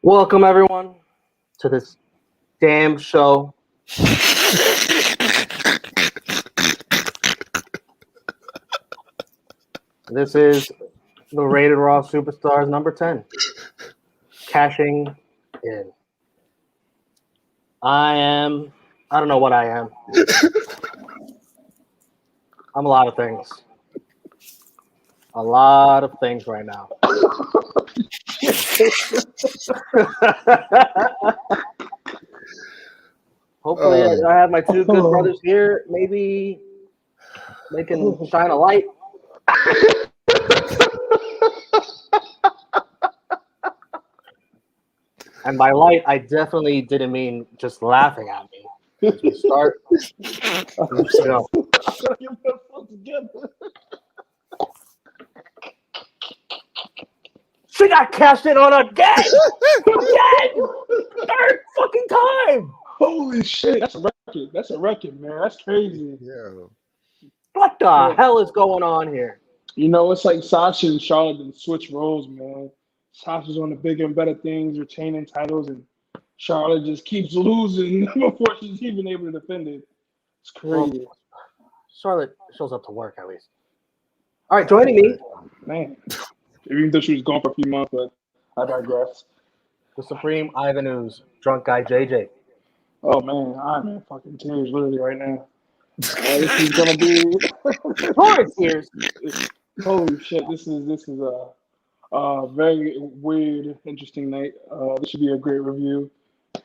Welcome, everyone, to this damn show. This is the Rated Raw Superstars number 10. Cashing in. I don't know what I am. I'm a lot of things. A lot of things right now. Hopefully, I have my two good brothers here. Maybe they can shine a light. And by light, I definitely didn't mean just laughing at me. As we start, She got cashed in on again! Third fucking time! Holy shit, that's a record. That's a record, man. That's crazy. Yeah. What the hell is going on here? You know, it's like Sasha and Charlotte and switch roles, man. Sasha's on the bigger and better things, retaining titles, and Charlotte just keeps losing before she's even able to defend it. It's crazy. Well, Charlotte shows up to work at least. All right, joining me, Man. Even though she was gone for a few months, but I digress. the Supreme Ivan Ooze, drunk guy JJ. Oh, man. I'm in fucking tears literally right now. This is going to be... Horrid tears. Holy shit, this is a very weird, interesting night. This should be a great review.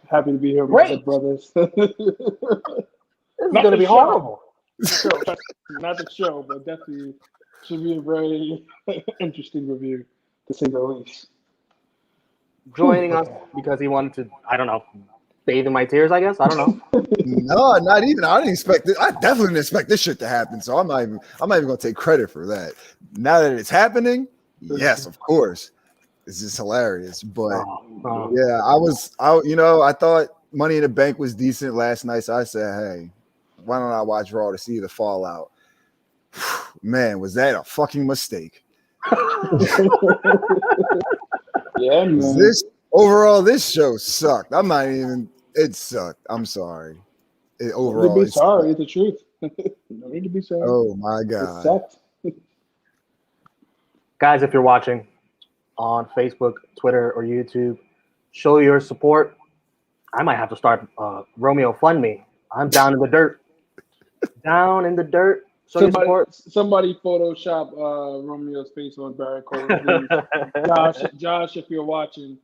Happy to be here with my good brothers. This is going to be horrible. Not the show, but definitely should be a very interesting review, to say the least. Joining us because he wanted to, I don't know, bathe in my tears, I guess. I don't know. No, not even. I didn't expect it. I definitely didn't expect this shit to happen. So I'm not even gonna take credit for that. Now that it's happening, yes, of course. It's just hilarious. But yeah, I thought Money in the Bank was decent last night. So I said, hey, why don't I watch Raw to see the fallout? Man, was that a fucking mistake? Yeah, man. This show sucked. I'm not even. It sucked. I'm sorry. Overall, Don't be sorry. It's the truth. No need to be sorry. Oh my It god. sucked. Guys, if you're watching on Facebook, Twitter, or YouTube, show your support. I might have to start Romeo Fund Me. I'm down in the dirt. Down in the dirt. Show your support. Somebody Photoshop Romeo's face on Barry Cole. Josh, if you're watching.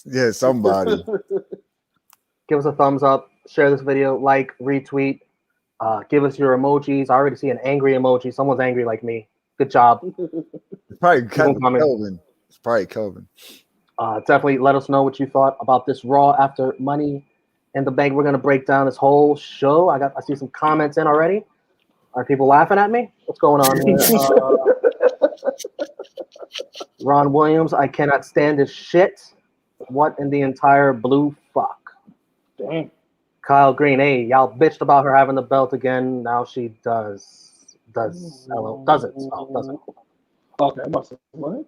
Yeah, somebody. Give us a thumbs up. Share this video. Like, retweet. Give us your emojis. I already see an angry emoji. Someone's angry like me. Good job. It's probably Kelvin. It's probably Kelvin. Definitely let us know what you thought about this Raw after Money in the Bank. We're gonna break down this whole show. I see some comments in already. Are people laughing at me? What's going on here? Ron Williams, I cannot stand this shit. What in the entire blue fuck? Damn. Kyle Green, hey, y'all bitched about her having the belt again. Now she does. Doesn't. Oh, doesn't. Okay, I must have. What?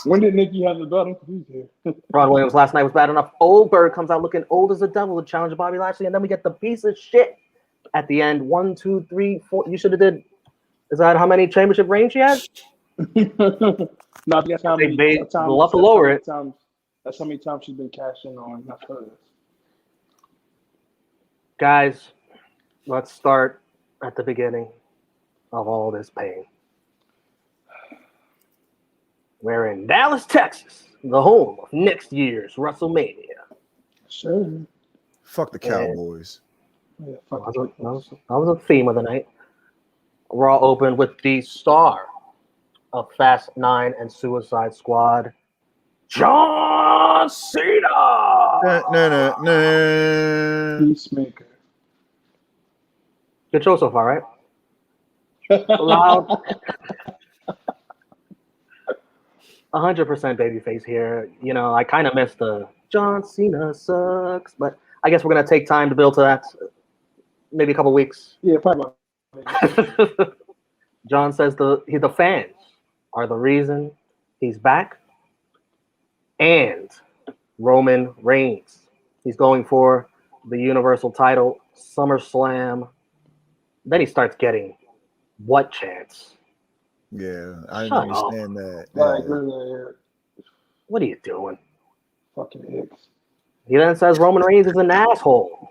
When did Nikki have the belt? I'm confused here. Ron Williams last night was bad enough. Goldberg comes out looking old as the devil to challenge Bobby Lashley, and then we get the piece of shit at the end. 1, 2, 3, 4. You should have did. Is that how many championship reigns she has? No, that's how many times. We'll have to lower it. That's how many times she's been cashing on. Not sure. Guys, let's start at the beginning of all this pain. We're in Dallas, Texas, the home of next year's WrestleMania. Sure. Fuck the Cowboys. Yeah, That was a theme of the night. Raw opened with the star of Fast 9 and Suicide Squad, John Cena. Peacemaker. Good show so far, right? Loud. 100% babyface here. You know, I kind of missed the John Cena sucks, but I guess we're going to take time to build to that. Maybe a couple weeks. Yeah, probably. John says the fans are the reason he's back. and Roman Reigns. He's going for the Universal title, SummerSlam. Then he starts getting what chance? Yeah, I didn't Shut understand that. Like, Yeah. really, What are you doing? fucking Hicks. He then says Roman Reigns is an asshole,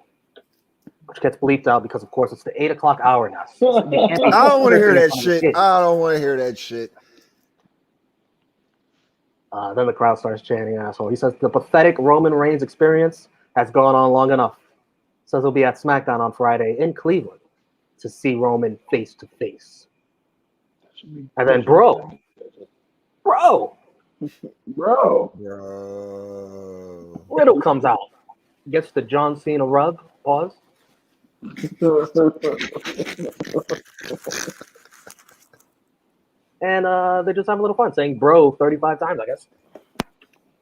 which gets bleeped out because, of course, it's the 8 o'clock hour now. So you can't be I don't want to hear that on the shit. kid. I don't want to hear that shit. Then the crowd starts chanting asshole. He says the pathetic Roman Reigns experience has gone on long enough. Says he'll be at SmackDown on Friday in Cleveland to see Roman face to face. And then, bro, Bro. Riddle comes out, gets the John Cena rub. Pause. And they just have a little fun saying bro 35 times, I guess.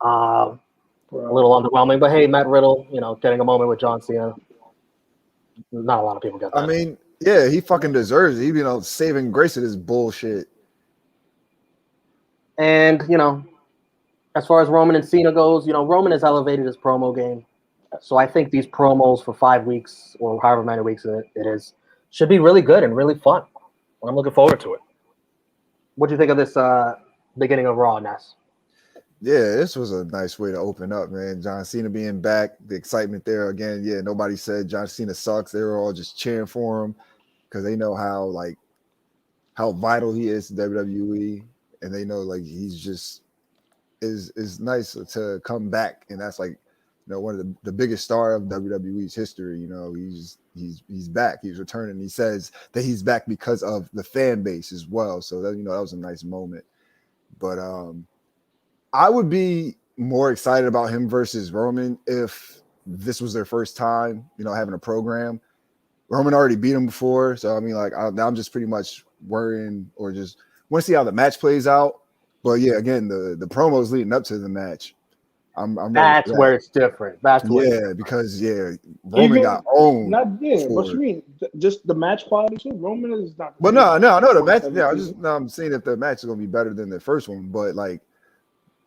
A little underwhelming, but hey, Matt Riddle, getting a moment with John Cena. Not a lot of people get that. I mean, yeah, he fucking deserves it. He, saving grace of this bullshit. And, as far as Roman and Cena goes, Roman has elevated his promo game. So I think these promos for 5 weeks or however many weeks it is should be really good and really fun. I'm looking forward to it. What do you think of this beginning of Raw, Ness? Yeah, this was a nice way to open up, man. John Cena being back, the excitement there again. Yeah, nobody said John Cena sucks. They were all just cheering for him because they know how vital he is to WWE, and they know he's just is nice to come back, and that's one of the biggest star of WWE's history. He's back. He's returning. He says that he's back because of the fan base as well. So that that was a nice moment. But I would be more excited about him versus Roman if this was their first time, having a program. Roman already beat him before, so I mean, I'm just pretty much worrying or just want to see how the match plays out. But yeah, again, the promos leading up to the match, That's where it's different. Because Roman got owned. What you mean? Just the match quality too. Roman is not. But no, the match. Yeah, I'm saying that the match is gonna be better than the first one. But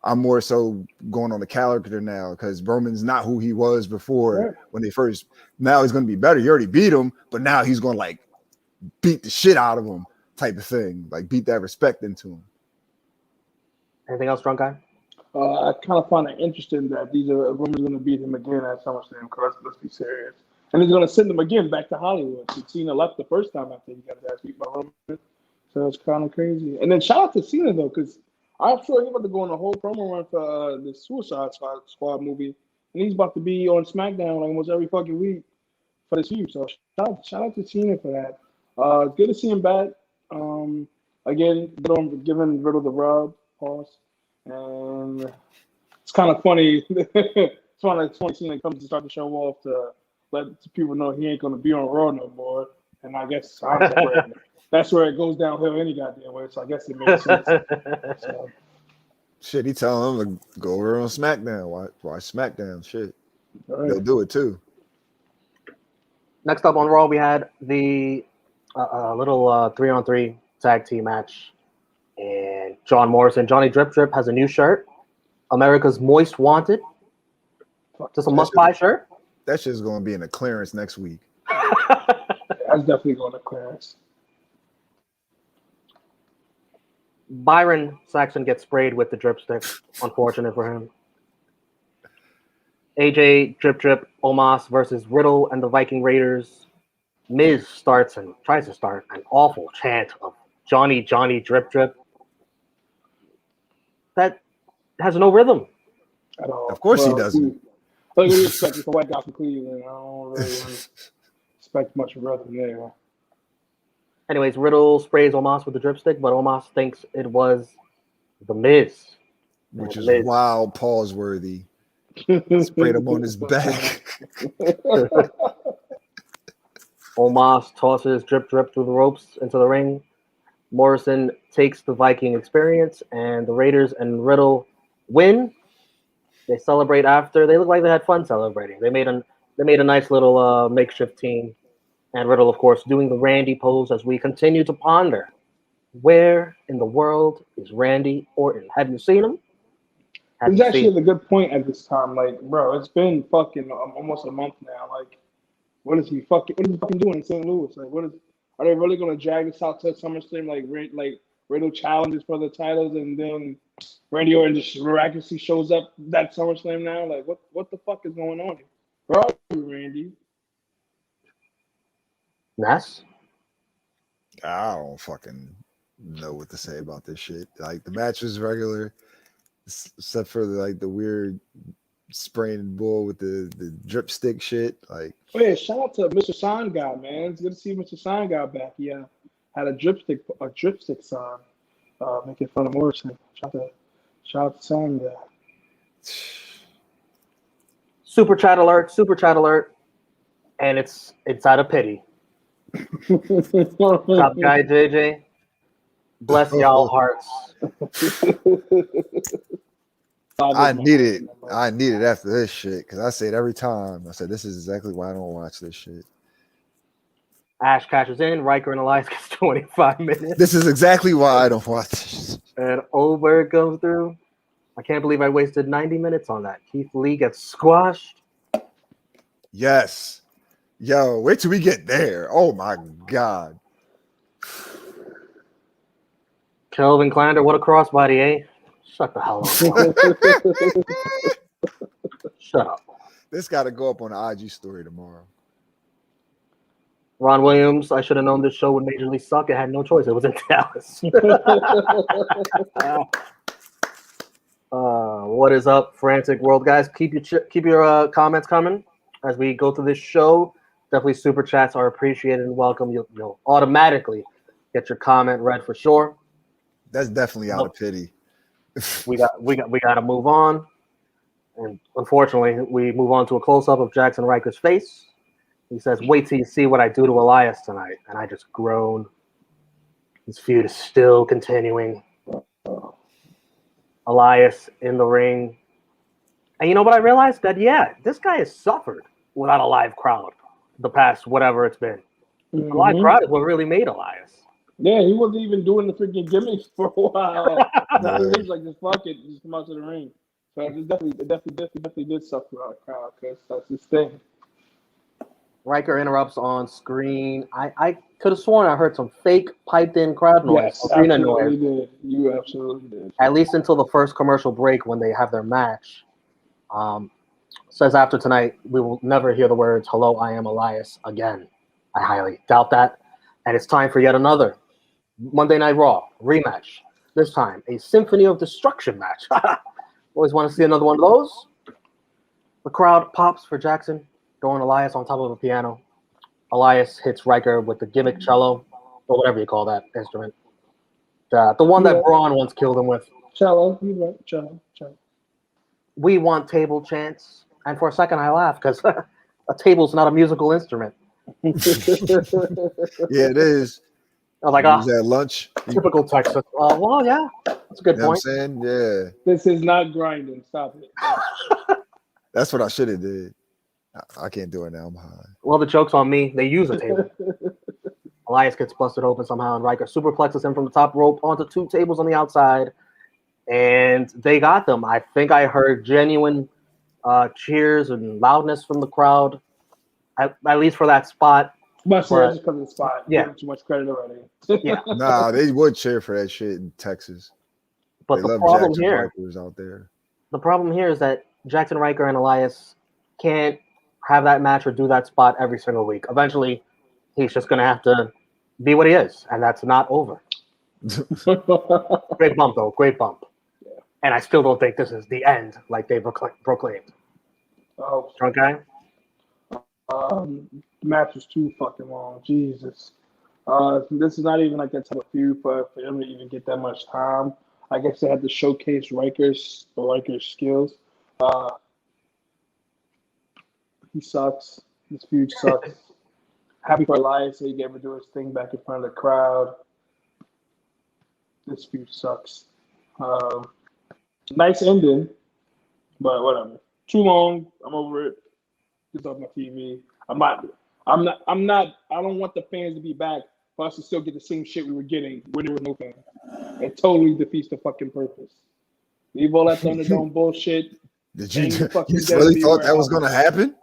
I'm more so going on the character now because Roman's not who he was before when they first. Now he's gonna be better. You already beat him, but now he's gonna beat the shit out of him, type of thing. Beat that respect into him. Anything else, drunk guy? I kind of find it interesting that these are Roman's going to beat him again at SummerSlam. Because let's be serious, and he's going to send him again back to Hollywood. Cena left the first time after he got his ass beat by Roman, so it's kind of crazy. And then shout out to Cena though, because I'm sure he's about to go on a whole promo run for the Suicide Squad movie, and he's about to be on SmackDown almost every fucking week for this feud. So shout out to Cena for that. Good to see him back. Again, giving Riddle the rub. Pause. And it's kind of funny. It's funny Cena comes to start the show off to let people know he ain't going to be on Raw no more. And I guess that's where it goes downhill any goddamn way. So I guess it makes sense. So. Shit, he telling him to go over on SmackDown. Why SmackDown? Shit, they'll do it too. Next up on Raw, we had the little 3-on-3 tag team match. And John Morrison, Johnny Drip Drip has a new shirt. America's Most Wanted. Just a must-buy shirt. That shit's going to be in a clearance next week. That's definitely going to clearance. Byron Saxon gets sprayed with the dripstick. Unfortunate for him. AJ Drip Drip Omos versus Riddle and the Viking Raiders. Miz tries to start an awful chant of Johnny Drip Drip. That has no rhythm. At all. Of course he doesn't. What do you expect from white guy from Cleveland? I don't really expect much rhythm there. Anyways, Riddle sprays Omos with the dripstick, but Omos thinks it was the Miz. Which is wild, pause worthy. Sprayed him on his back. Omos tosses Drip Drip through the ropes into the ring. Morrison takes the Viking experience, and the Raiders and Riddle win. They celebrate after. They look like they had fun celebrating. They made a nice little makeshift team. And Riddle, of course, doing the Randy pose as we continue to ponder. Where in the world is Randy Orton? Have you seen him? As It's you actually see, a good point at this time. Like, bro, it's been fucking almost a month now. Like, what is he fucking doing in St. Louis? Like, are they really gonna drag this out to SummerSlam? Like radio challenges for the titles, and then Randy Orton just miraculously shows up that SummerSlam now? Like, what the fuck is going on here? Where are you, Randy? Ness. I don't fucking know what to say about this shit. Like the match was regular, except for the weird spraying bull with the drip stick shit. Like, Oh yeah, shout out to Mr. Sign Guy, man. It's good to see Mr. Sign Guy back. He had a dripstick sign, making fun of Morrison. Shout out to Sign Guy. Super chat alert, and it's out of pity. Top guy JJ, bless y'all hearts. I need it after this shit because I say it every time. I said this is exactly why I don't watch this shit. Ash cashes in. Riker and Elias gets 25 minutes. This is exactly why I don't watch this. And Goldberg comes through. I can't believe I wasted 90 minutes on that. Keith Lee gets squashed. Yes. Yo, wait till we get there. Oh my God. Kelvin Klander, what a crossbody, eh? Shut the hell up. Shut up. This got to go up on the IG story tomorrow. Ron Williams, I should have known this show would majorly suck. It had no choice. It was in Dallas. What is up, Frantic World guys? Keep your comments coming as we go through this show. Definitely super chats are appreciated and welcome. You'll automatically get your comment read for sure. That's definitely out of pity. We got to move on, and unfortunately, we move on to a close up of Jackson Riker's face. He says, "Wait till you see what I do to Elias tonight," and I just groan. This feud is still continuing. Elias in the ring, and you know what I realized? That this guy has suffered without a live crowd the past whatever it's been. The live crowd is what really made Elias. Yeah, he wasn't even doing the freaking gimmicks for a while. Now he was like, just fuck it, just come out to the ring. So it definitely did suffer out of crowd because that's his thing. Riker interrupts on screen. I could have sworn I heard some fake piped-in crowd noise. Yes, arena absolutely noise. did. You absolutely did. At least until the first commercial break when they have their match. Says after tonight, we will never hear the words, "Hello, I am Elias" again. I highly doubt that. And it's time for yet another Monday Night Raw rematch. This time, a Symphony of Destruction match. Always want to see another one of those. The crowd pops for Jackson, throwing Elias on top of a piano. Elias hits Riker with the gimmick cello, or whatever you call that instrument. The one that Braun once killed him with. Cello, you right, cello. We want table chants. And for a second, I laughed because a table's not a musical instrument. Yeah, it is. I was like, was at lunch. Typical Texas. Well, yeah, that's a good You know point. what I'm saying? Yeah. This is not grinding. Stop it. That's what I should have did. I can't do it now. I'm high. Well, the joke's on me. They use a table. Elias gets busted open somehow, and Riker superplexes him from the top rope onto two tables on the outside. And they got them. I think I heard genuine cheers and loudness from the crowd, at least for that spot. But just because of the spot. Yeah. Too much credit already. Yeah. Nah, they would cheer for that shit in Texas. But They the love problem Jackson here, Rikers out there. the problem here is that Jackson Riker and Elias can't have that match or do that spot every single week. Eventually, he's just going to have to be what he is, and that's not over. Great bump, though. Great bump. Yeah. And I still don't think this is the end like they proclaimed. Oh, Drunk guy? the match was too fucking long. Jesus. This is not even like that type of feud for them to even get that much time. I guess they had to showcase Riker's skills. He sucks. This feud sucks. Happy for Elias so he gave to do his thing back in front of the crowd. This feud sucks. Nice ending, but whatever. Too long. I'm over it. It's off my TV. I don't want the fans to be back for us to still get the same shit we were getting when there was no fans. It totally defeats the fucking purpose. Leave all that Thunderdome bullshit. Did you Ain't you fucking really WWE thought that Raw. was going to happen?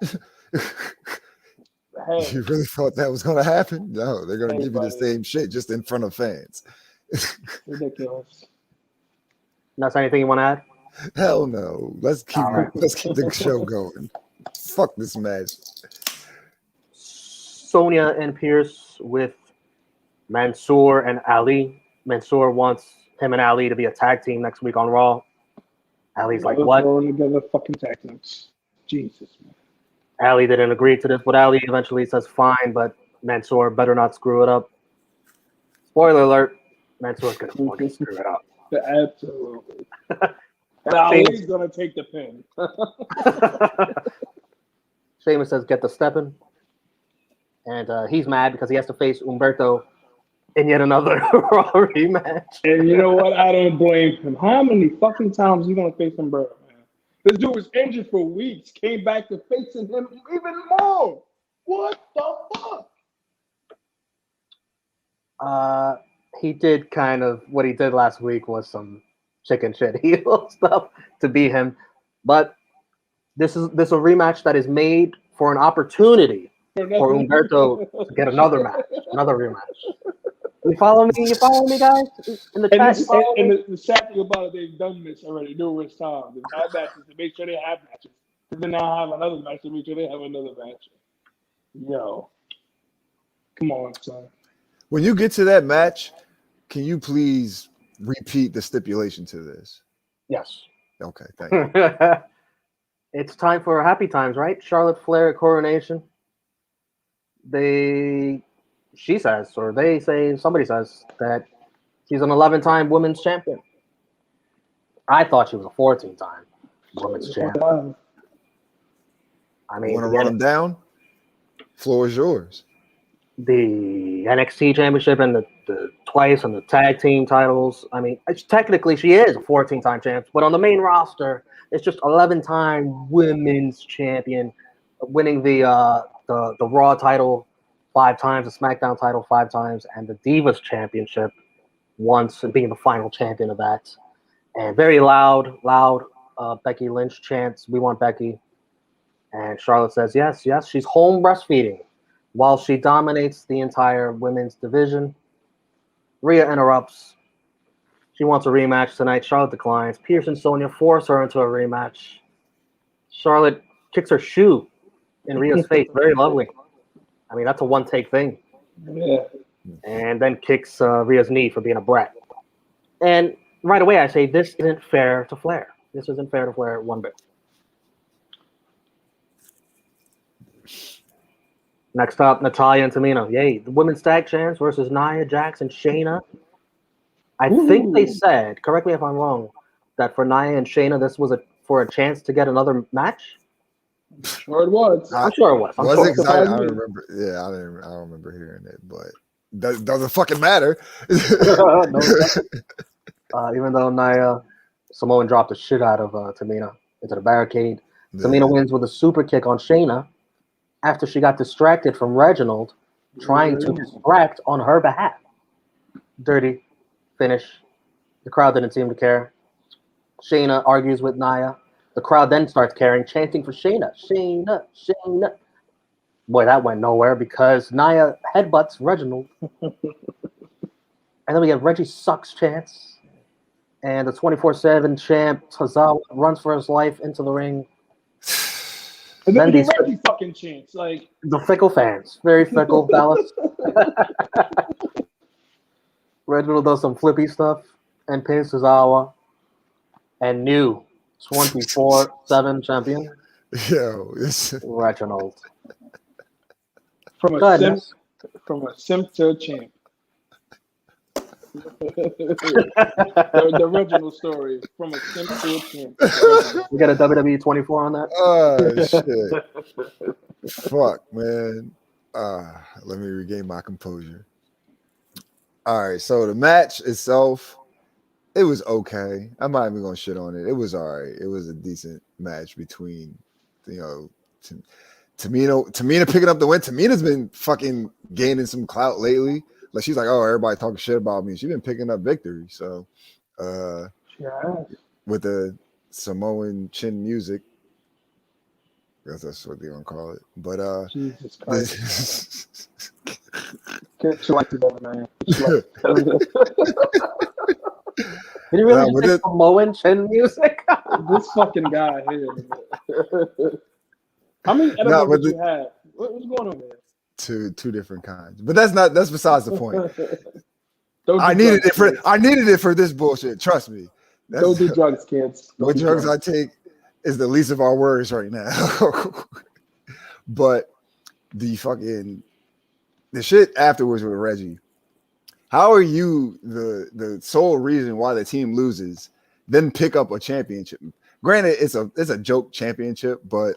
Hey, You really thought that was going to happen? No, they're going to give you the buddy. same shit just in front of fans. Ridiculous. That's anything you want to add? Hell no. Let's keep All right. the show going. Fuck this match. Sonya and Pierce with Mansoor and Ali. Mansoor wants him and Ali to be a tag team next week on Raw. Ali's like, what? Throwing together fucking tactics. Jesus, man. Ali didn't agree to this, but Ali eventually says fine, but Mansoor better not screw it up. Spoiler alert, Mansoor's going to fucking screw it up. Absolutely. And Ali's going to take the pin. Sheamus says, get the stepping. And he's mad because he has to face Humberto in yet another Raw rematch. And you know what? I don't blame him. How many fucking times are you going to face Humberto, man? This dude was injured for weeks, came back to facing him even more. What the fuck? He did kind of what he did last week was some chicken shit heel stuff to beat him, but this is a rematch that is made for an opportunity for Humberto to get another match, another rematch. You follow me? You follow me, guys? In the chat, the sad thing about it, they've done this already numerous times. They've had matches to make sure they have matches. And then now have another match to make sure they have another match. Yo. Come on, son. When you get to that match, can you please repeat the stipulation to this? Yes. Okay, thank you. It's time for happy times, right? Charlotte Flair at Coronation. She says, or they say, somebody says that she's an 11-time women's champion. I thought she was a 14-time women's champion. I mean, you want to run them down? Floor is yours. The NXT championship and the twice and the tag team titles. I mean, technically she is a 14-time champ, but on the main roster, it's just 11-time women's champion, winning the Raw title 5 times, the SmackDown title 5 times, and the Divas Championship once, and being the final champion of that. And very loud Becky Lynch chants, "We want Becky." And Charlotte says, yes, she's home breastfeeding while she dominates the entire women's division. Rhea interrupts. She wants a rematch tonight. Charlotte declines. Pierce and Sonya force her into a rematch. Charlotte kicks her shoe in Rhea's face. Very lovely. I mean, that's a one-take thing. Yeah. And then kicks Rhea's knee for being a brat. And right away I say, this isn't fair to Flair. This isn't fair to Flair one bit. Next up, Natalya and Tamina. Yay. The women's tag champs versus Nia Jax and Shayna. I think they said, correct me if I'm wrong, that for Nia and Shayna, this was for a chance to get another match? Sure it was. I'm sure it was. Was it? 'Cause I don't remember. Yeah, I don't remember hearing it, but that doesn't fucking matter. Even though Nia Samoan dropped the shit out of Tamina into the barricade. Yeah. Tamina wins with a super kick on Shayna after she got distracted from Reginald trying to distract on her behalf. Dirty finish. The crowd didn't seem to care. Shayna argues with Nia. The crowd then starts caring, chanting for Shayna. Shayna, Shayna. Boy, that went nowhere because Nia headbutts Reginald. And then we get Reggie sucks chants. And the 24/7 champ, Tozawa, runs for his life into the ring. And then we get Reggie fucking chants. Like, the fickle fans. Very fickle, Dallas. Reginald does some flippy stuff and pins Tozawa. And new 24/7 champion. Yo, Reginald. From a simp to a champ. the original story, from a simp to a champ. We got a WWE 24 on that? Oh, shit. Fuck, man. Let me regain my composure. All right, so the match itself, it was okay. I'm not even gonna shit on it. It was all right. It was a decent match between, Tamina picking up the win. Tamina's been fucking gaining some clout lately. Like, she's like, oh, everybody talking shit about me. She's been picking up victory. So, yeah. with the Samoan chin music. I guess that's what they're gonna call it. But Jesus Christ. Get your life together, man. Get your life together. Did you really just say Samoan chin music? This fucking guy here. How many edibles did you have? What's going on there? Two different kinds. But that's besides the point. I needed it for this bullshit. Trust me. Don't do drugs, kids. What drugs I take is the least of our worries right now. But the shit afterwards with Reggie. How are you the sole reason why the team loses, then pick up a championship? Granted, it's a joke championship, but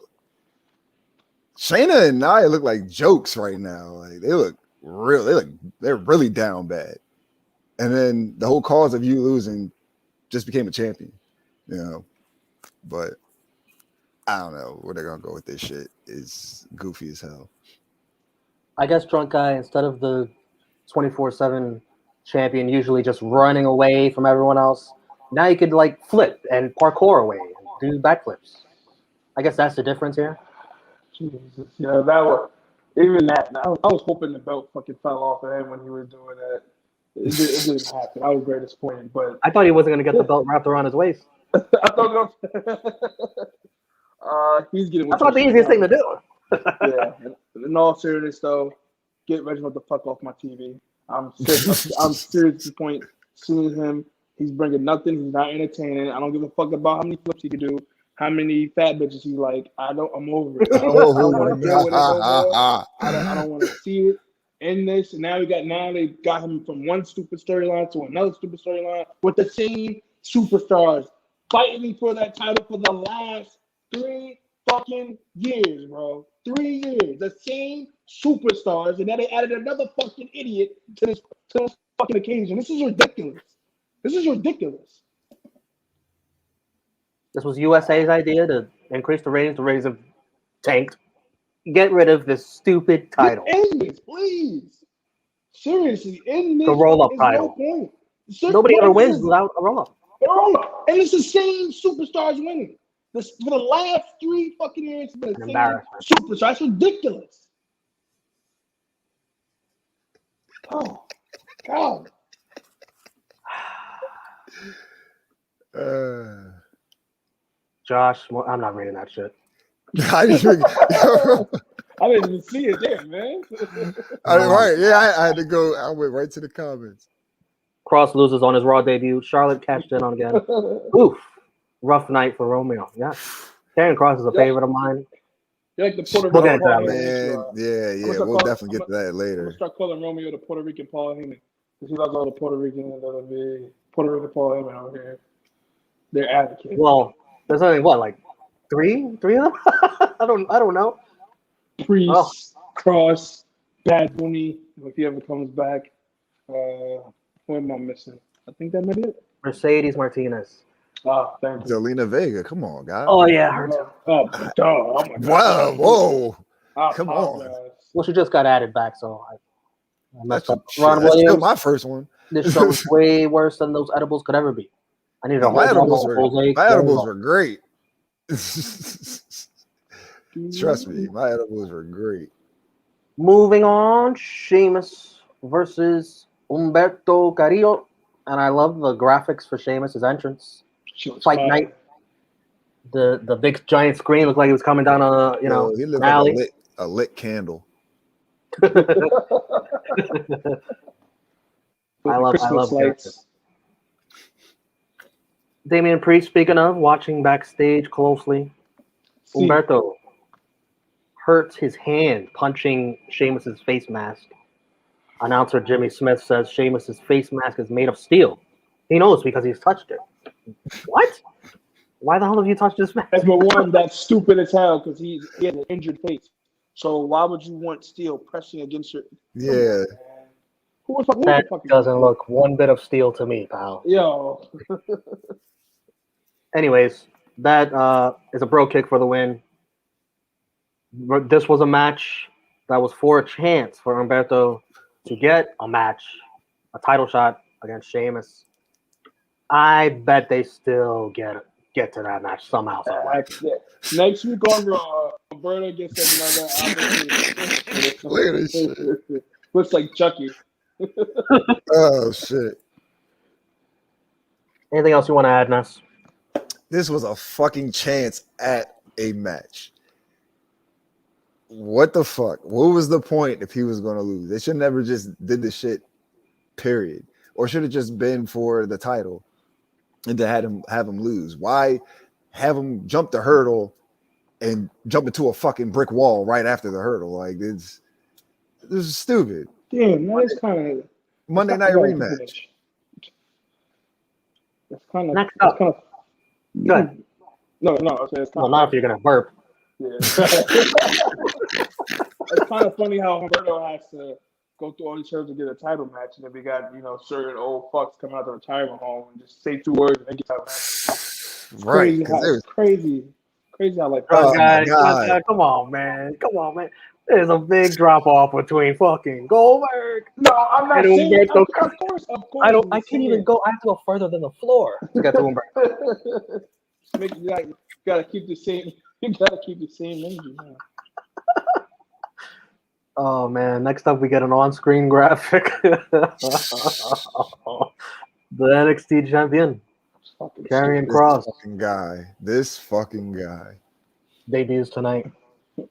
Shayna and Nia look like jokes right now. Like they're really down bad. And then the whole cause of you losing just became a champion, you know. But I don't know where they're gonna go with this shit. Is goofy as hell. I guess Drunk Guy, instead of the 24/7 champion usually just running away from everyone else, now you could like flip and parkour away and do backflips. I guess that's the difference here. Jesus, yeah, that was even that. I was hoping the belt fucking fell off of him when he was doing that. It didn't happen. I was very disappointed, but I thought he wasn't gonna get the belt wrapped around his waist. I thought he's getting. That's not the easiest thing to do. Yeah. In all seriousness, though, get Reginald the fuck off my TV. I'm serious to the point. Seeing him, he's bringing nothing. He's not entertaining. I don't give a fuck about how many flips he can do, how many fat bitches he's like. I'm over it. I don't want to deal with it no more. I don't want to see it in this. And now they got him from one stupid storyline to another stupid storyline with the same superstars fighting for that title for the last 3 fucking years, bro. 3 years. The same superstars, and now they added another fucking idiot to this fucking occasion. This is ridiculous. This was USA's idea to increase the ratings. The ratings have tanked. Get rid of this stupid title. End this, please. Seriously, end this. The roll-up title. Nobody ever wins without a roll-up. And it's the same superstars winning. For the last 3 fucking years, it's been the same superstars. That's ridiculous. Oh, God. Josh, I'm not reading that shit. I didn't even see it there, man. Right, yeah, I had to go. I went right to the comments. Cross loses on his Raw debut. Charlotte cashed in on again. Oof. Rough night for Romeo. Yeah. Karen Cross is a favorite of mine. You're like the Puerto Rican Paul Heyman. Yeah. We'll definitely get to that later. I'm going to start calling Romeo the Puerto Rican Paul Heyman. Because he loves all the Puerto Rican Paul Heyman over here. They're advocates. Well, there's only like three of them? I don't know. Priest, Cross, Bad Bunny, if he ever comes back. What am I missing? I think that might be it. Mercedes Martinez. Oh, thank you. Zelina Vega, come on, guys. Oh yeah, her too. Oh my God. Wow, whoa. Come on. Well, she just got added back, so I messed up. Ron Williams, still my first one. This show is way worse than those edibles could ever be. I needed my edibles were great. Trust me, my edibles were great. Moving on, Sheamus versus Humberto Carrillo, and I love the graphics for Sheamus' entrance. Fight night. The big giant screen looked like it was coming down a he looked alley. Like a lit candle. I love lights. Damian Priest, speaking of watching backstage closely, Humberto hurts his hand punching Sheamus' face mask. Announcer Jimmy Smith says Sheamus' face mask is made of steel. He knows because he's touched it. What? Why the hell have you touched this mask? Number one, that's stupid as hell because he has an injured face. So why would you want steel pressing against your? Yeah. That doesn't look one bit of steel to me, pal. Yo. Anyways, that is a bro kick for the win. This was a match that was for a chance for Humberto to get a title shot against Sheamus. I bet they still get to that match somehow. Next week on Raw, Alberta gets another opportunity. Look at this shit. Looks like Chucky. Oh shit. Anything else you want to add, Ness? This was a fucking chance at a match. What the fuck? What was the point if he was going to lose? They should never just did the shit, period. Or should have just been for the title and to have him lose. Why have him jump the hurdle and jump into a fucking brick wall right after the hurdle? Like this is stupid. Damn, that is kind of Monday night rematch. It's kind of Next up. Good. No. It's Well, not if you're gonna burp. Yeah. It's kind of funny how Humberto has to go through all these hurdles to get a title match, and then we got certain old fucks coming out of the retirement home and just say 2 words and they get a title match. Right? Crazy how like. Oh, guys, come on, man. There's a big drop off between fucking Goldberg. No, I'm not saying. Of course. I can't even go. I have to go further than the floor to get to Humberto. You gotta keep the same. You gotta keep the same energy, man. Oh man! Next up, we get an on-screen graphic. The NXT champion, Karrion Kross. This fucking guy debuts tonight.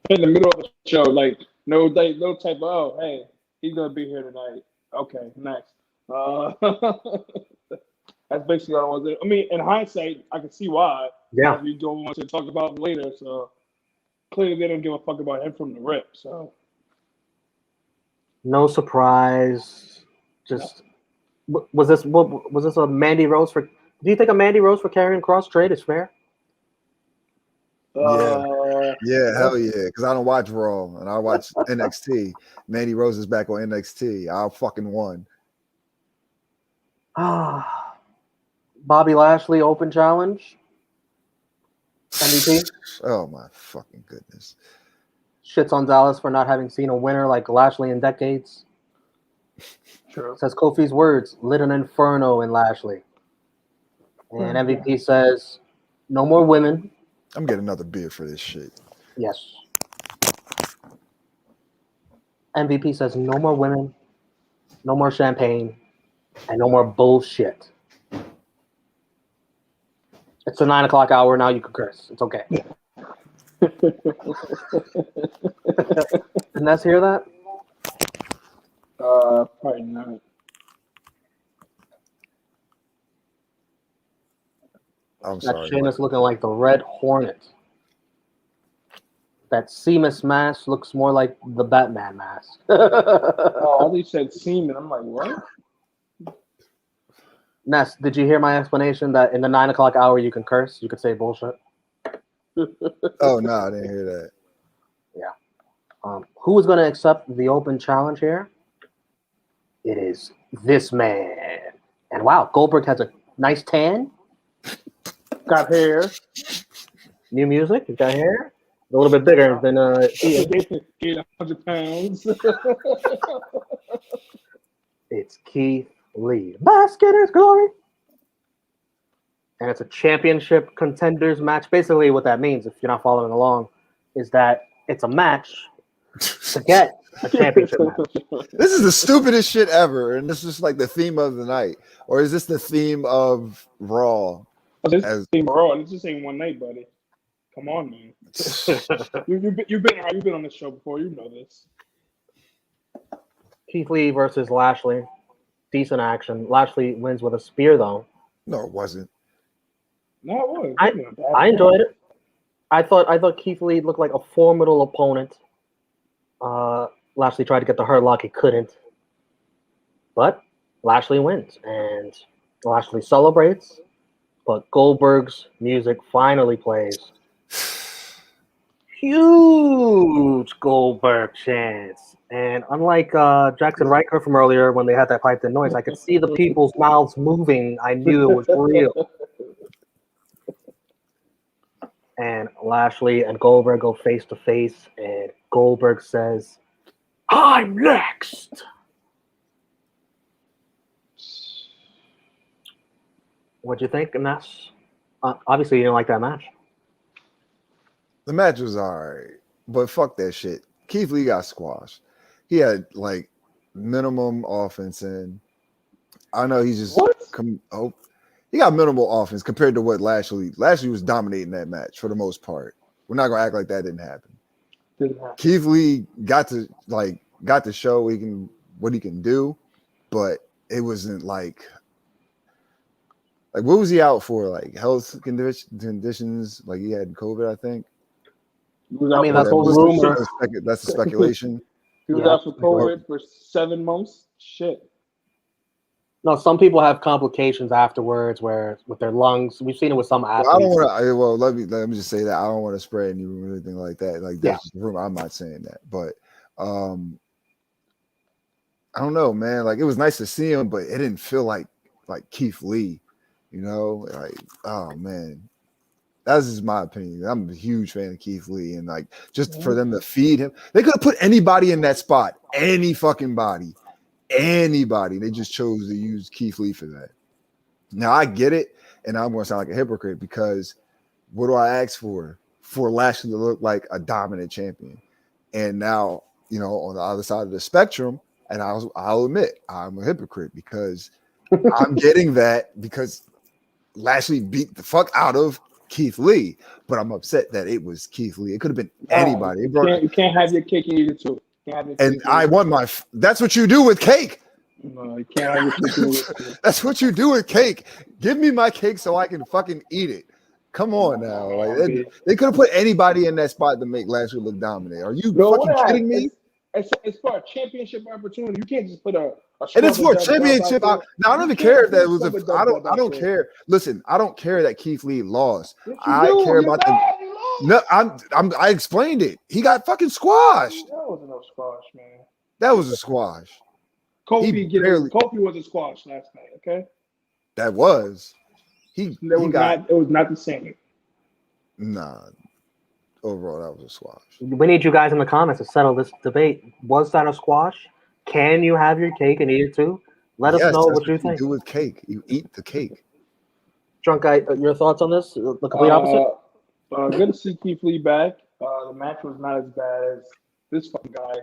In the middle of the show, like no type of oh hey, he's gonna be here tonight. Okay, next. That's basically all I was. I mean, in hindsight, I can see why. Yeah. We don't want to talk about him later, so clearly they don't give a fuck about him from the rip. So no surprise. Just was this a Mandy Rose for? Do you think a Mandy Rose for Karrion Kross trade is fair? Yeah, hell yeah. Because I don't watch Raw and I watch NXT. Mandy Rose is back on NXT. I fucking won. Bobby Lashley open challenge. MVP. Oh my fucking goodness. Shits on Dallas for not having seen a winner like Lashley in decades. True. Says Kofi's words, lit an inferno in Lashley. And MVP says, no more women. I'm getting another beer for this shit. Yes. MVP says, no more women, no more champagne, and no more bullshit. It's the 9 o'clock hour now. You can curse. It's okay. Did Ness hear that? Probably not. I'm sorry. Sheamus looking like the Red Hornet. That Seamus mask looks more like the Batman mask. All he said semen. I'm like, what? Ness, did you hear my explanation that in the 9 o'clock hour you can curse? You could say bullshit. Oh no, I didn't hear that. Yeah. Who is going to accept the open challenge here? It is this man. And wow, Goldberg has a nice tan. Got hair. New music. He's got hair. A little bit bigger than Gained 100 pounds. It's Keith Lee. Basket is glory. And it's a championship contenders match. Basically, what that means, if you're not following along, is that it's a match to get a championship match. This is the stupidest shit ever, and this is like the theme of the night. Or is this the theme of Raw? This is theme of Raw. This just ain't one night, buddy. Come on, man. You've been on this show before. You know this. Keith Lee versus Lashley. Decent action. Lashley wins with a spear, though. No, it wasn't. No, it was. I enjoyed it. I thought Keith Lee looked like a formidable opponent. Lashley tried to get the hurt lock. He couldn't. But Lashley wins. And Lashley celebrates. But Goldberg's music finally plays. Huge Goldberg chance. And unlike Jackson Riker from earlier when they had that piped in noise, I could see the people's mouths moving. I knew it was real. And Lashley and Goldberg go face to face, and Goldberg says, "I'm next." What'd you think? And that's obviously you didn't like that match. The match was all right, but fuck that shit. Keith Lee got squashed. He had like minimum offense, and I know he's just he got minimal offense compared to what Lashley was dominating that match for the most part. We're not gonna act like that didn't happen. Keith Lee got to show what he can do, but it wasn't like what was he out for? Like health conditions, like he had COVID, I think. I mean, that's a rumor. That's a speculation. He was out for COVID for 7 months. Shit. No, some people have complications afterwards, where with their lungs. We've seen it with some athletes. Well, I don't want to. Well, let me just say that I don't want to spread any rumor or anything like that. Like that's just a rumor. I'm not saying that, but I don't know, man. Like it was nice to see him, but it didn't feel like Keith Lee. You know, like oh man. That's just my opinion. I'm a huge fan of Keith Lee, and like just for them to feed him, they could have put anybody in that spot, any fucking body, anybody. They just chose to use Keith Lee for that. Now I get it, and I'm going to sound like a hypocrite because what do I ask for? For Lashley to look like a dominant champion, and now on the other side of the spectrum, and I'll admit I'm a hypocrite because I'm getting that because Lashley beat the fuck out of Keith Lee, but I'm upset that it was Keith Lee. It could have been anybody. You can't have your cake and eat it too. And I want my. That's what you do with cake. No, you can't have your cake and eat it. That's what you do with cake. Give me my cake so I can fucking eat it. Come on now. Like they could have put anybody in that spot to make Lashley look dominant. Are you fucking kidding me? It's for a championship opportunity. You can't just put a and it's for a championship. Now I don't even care if that was I don't care. Listen, I don't care that Keith Lee lost. I care about the. No, I explained it. He got fucking squashed. That wasn't no squash, man. That was a squash. Kofi was a squash last night. Okay. That was. It was not the same. Nah. Overall, that was a squash. We need you guys in the comments to settle this debate. Was that a squash? Can you have your cake and eat it too? Let us know what you think. Do with cake. You eat the cake. Drunk guy, your thoughts on this? The complete opposite? Good to see Keith Lee back. The match was not as bad as this fucking guy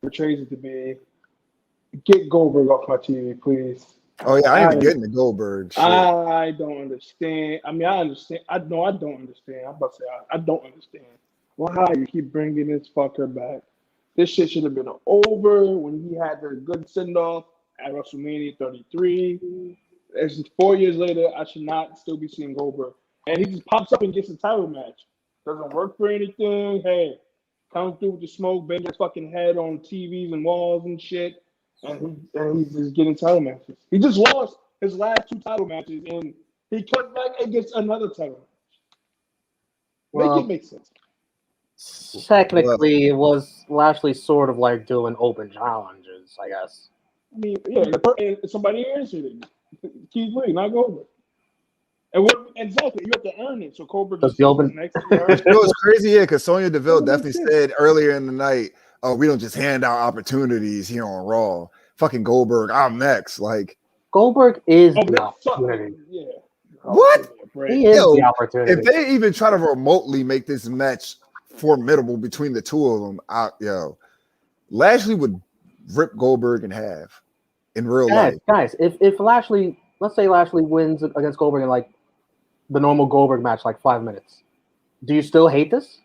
portrays it to be. Get Goldberg off my TV, please. Oh yeah, I ain't even getting the Goldberg shit. I don't understand. I mean, I understand. I don't understand. I'm about to say I don't understand. Why you keep bringing this fucker back? This shit should have been over when he had the good send-off at WrestleMania 33. It's 4 years later. I should not still be seeing Goldberg. And he just pops up and gets a title match. Doesn't work for anything. Hey, come through with the smoke, bang his fucking head on TVs and walls and shit. And he's just getting title matches. He just lost his last 2 title matches, and he comes back and gets another title match. Make it make sense. Technically, it was Lashley sort of like doing open challenges, I guess. I mean, yeah, somebody answered it. Keith Lee, not Goldberg. And exactly, you have to earn it. So Goldberg does the open. It was crazy, yeah, because Sonya Deville definitely said earlier in the night, "Oh, we don't just hand out opportunities here on Raw. Fucking Goldberg, I'm next." Like Goldberg is the opportunity. Yeah. What? He is the opportunity. If they even try to remotely make this match formidable between the two of them, Lashley would rip Goldberg in half in real life. Guys, if Lashley, let's say Lashley wins against Goldberg in like the normal Goldberg match, like 5 minutes, do you still hate this?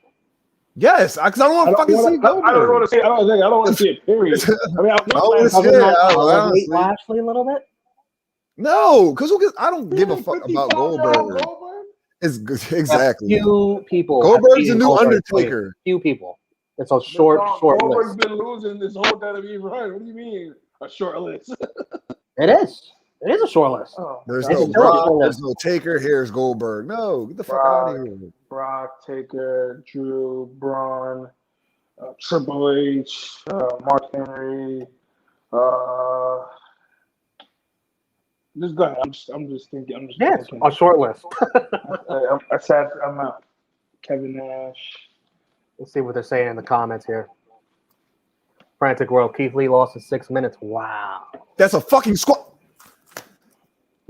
Yes, because I don't want to fucking see Goldberg. I don't want to see. I don't want to see it. Period. I mean, I hate Lashley a little bit. No, because I don't give a fuck about Goldberg. It's exactly. A few people. Goldberg's a new Undertaker. Few people. It's a short list. Goldberg's been losing this whole WWE run. What do you mean a short list? It is. It is a short list. There's no Brock. There's no Taker. Here's Goldberg. No, get the fuck out of here. Brock, Taker, Drew, Braun, Triple H, Mark Henry. Just go ahead. I'm just thinking. A short list. I'm out. Kevin Nash. Let's see what they're saying in the comments here. Frantic World. Keith Lee lost in 6 minutes. Wow. That's a fucking squat.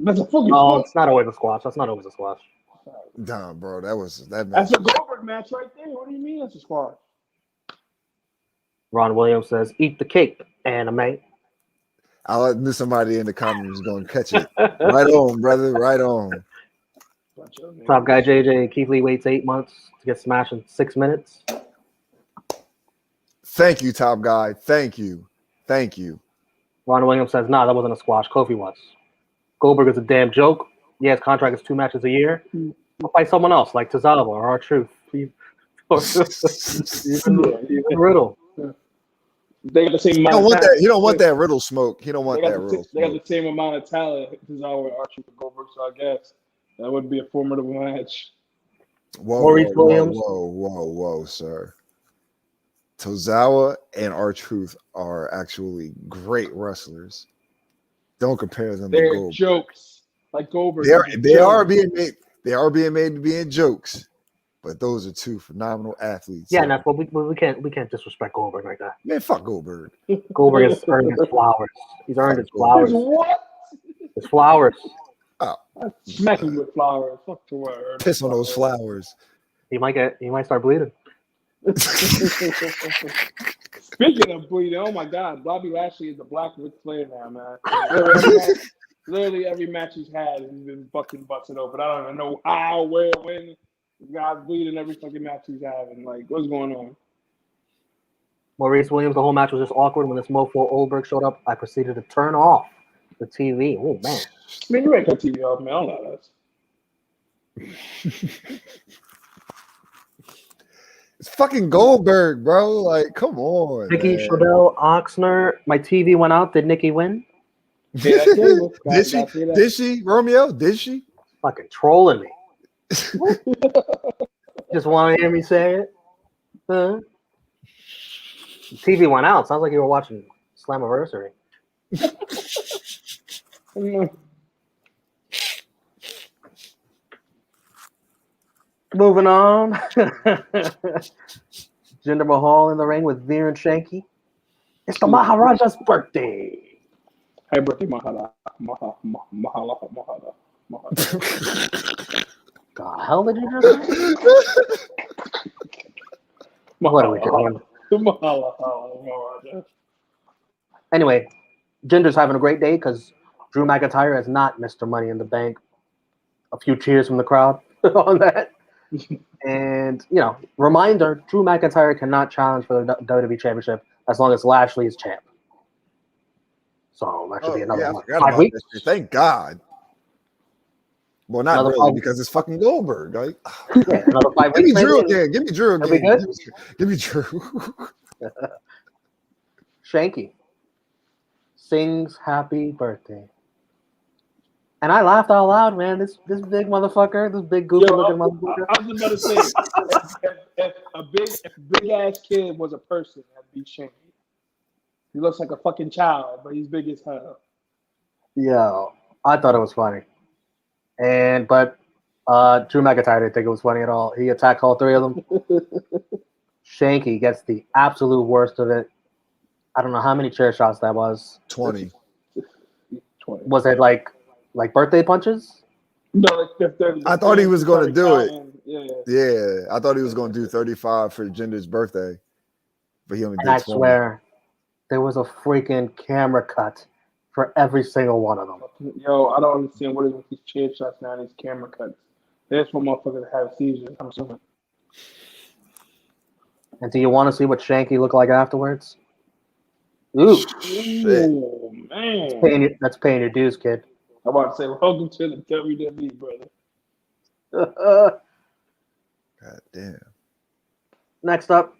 That's a fucking Oh, squash. it's not always a squash. That's not always a squash. Nah, bro, that That's match. a Goldberg match right there. What do you mean that's a squash? Ron Williams says, "Eat the cake, anime." I knew somebody in the comments was going to catch it. Right on, brother. Right on. Top guy JJ Keith Lee waits 8 months to get smashed in 6 minutes. Thank you, top guy. Thank you. Thank you. Ron Williams says, "Nah, that wasn't a squash. Kofi was. Goldberg is a damn joke. Yeah, his contract is 2 matches a year. I'll fight someone else like Tozawa or R-Truth. Even Riddle. They got the same You amount don't of want talent. that. You don't want that Riddle smoke. You don't want They that got, Riddle they got smoke. the same amount of talent as our Archie for Goldberg, so I guess that would be a formidable match. Maurice Williams. Whoa, sir. Tozawa and R-Truth are actually great wrestlers. Don't compare them to They're Goldberg. jokes. Like Goldberg. They are being made. They are being made to be in jokes. But those are two phenomenal athletes. Yeah, so. that's what we can't disrespect Goldberg like that. Man, fuck Goldberg. Goldberg has earned his flowers. He's earned his flowers. What? His flowers. Smack him with flowers. Fuck the word. Piss on those flowers. He might start bleeding. Speaking of bleeding, oh my God, Bobby Lashley is the Black Ric Flair now, man. Literally every match he's had, he's been fucking busted open. I don't even know how, where, when. The guy's bleeding every fucking match he's having. Like, what's going on? Maurice Williams, the whole match was just awkward. When this mofo Goldberg showed up, I proceeded to turn off the TV. Oh, man. Man, you ain't cut TV off, man. I don't know that. It's fucking Goldberg, bro. Like, come on. Nikki, man. Chodell, Oxner. My TV went out. Did Nikki win? Yeah, Did she? Did she, Romeo? Did she? Fucking trolling me. Just want to hear me say it? Huh? TV went out. Sounds like you were watching Slammiversary. Moving on. Jinder Mahal in the ring with Veer and Shanky. It's the Maharaja's birthday. Happy birthday, Mahala. God, hell did you just say? What are we doing? Anyway, Jinder's having a great day because Drew McIntyre is not Mr. Money in the Bank. A few cheers from the crowd on that. And, reminder, Drew McIntyre cannot challenge for the WWE Championship as long as Lashley is champ. So that should be another 5 weeks. Thank God. Well, not Another really, 5 because it's fucking Goldberg. Right? Yeah, another 5 Give me weeks. Drew again. Give me Drew Are we again. good? Give me Drew. Shanky sings happy birthday. And I laughed out loud, man. This big motherfucker, this big goofy looking motherfucker. I was about to say, if a big ass kid was a person, that'd be Shanky. He looks like a fucking child, but he's big as hell. Yeah, I thought it was funny. But Drew McIntyre didn't think it was funny at all. He attacked all three of them. Shanky gets the absolute worst of it. I don't know how many chair shots that was. 20. Was it like birthday punches? No, I thought he was going to do it. Yeah, I thought he was going to do 35 for Jinder's birthday, but he only did 20. I swear, there was a freaking camera cut for every single one of them. Yo, I don't understand what is with these chair shots now and these camera cuts. That's what motherfuckers have seizures. I'm assuming. And do you want to see what Shanky looked like afterwards? Ooh, Ooh, man. That's paying your dues, kid. I'm about to say, welcome to the WWE, brother. God damn. Next up,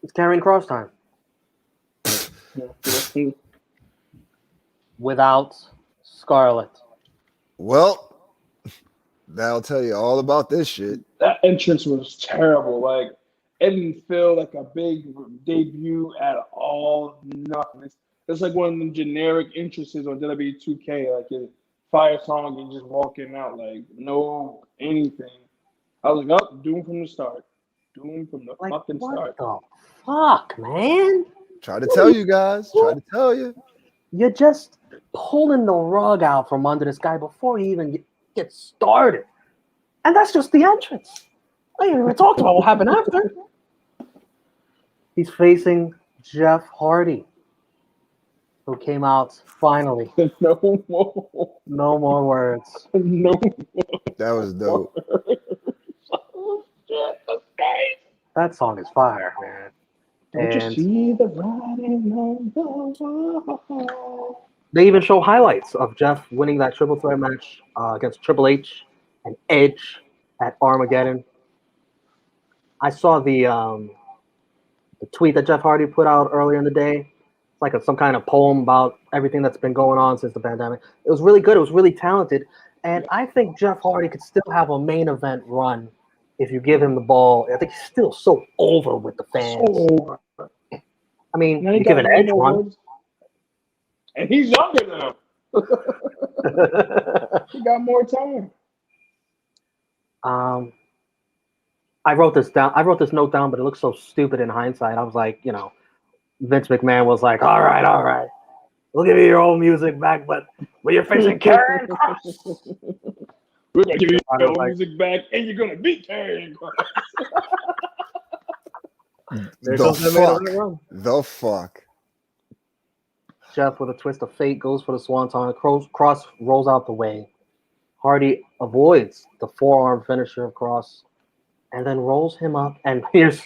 it's Karrion Kross time. Without Scarlett. Well, that'll tell you all about this shit. That entrance was terrible. Like, it didn't feel like a big debut at all. Nothing. It's like one of them generic entrances on WWE 2K, like a fire song and just walking out, like no anything. I was like, oh, doom from the start. Doom from the fucking start. What the fuck, man? Try to tell you guys. Try to tell you. You're just pulling the rug out from under this guy before he even gets started. And that's just the entrance. I ain't even talked about what happened after. He's facing Jeff Hardy, who came out finally. No more. No more words. No. That was dope. Oh, shit, that's great. That song is fire, man. Don't you And see the writing on the wall? they even show highlights of Jeff winning that triple threat match against Triple H and Edge at Armageddon. I saw the tweet that Jeff Hardy put out earlier in the day. It's like some kind of poem about everything that's been going on since the pandemic. It was really good. It was really talented. And I think Jeff Hardy could still have a main event run if you give him the ball. I think he's still so over with the fans. So, I mean, now he you give got an Edge more run. words. And he's younger than him. He got more time. I wrote this down. I wrote this note down, but it looks so stupid in hindsight. I was like, Vince McMahon was like, all right. We'll give you your old music back, but when you're facing Karrion Kross, We're going to give you I your was like- music back, and you're going to beat Karrion Kross. there goes the main event run. The fuck. Jeff, with a twist of fate, goes for the swanton. Kross rolls out the way. Hardy avoids the forearm finisher of Kross, and then rolls him up. And here's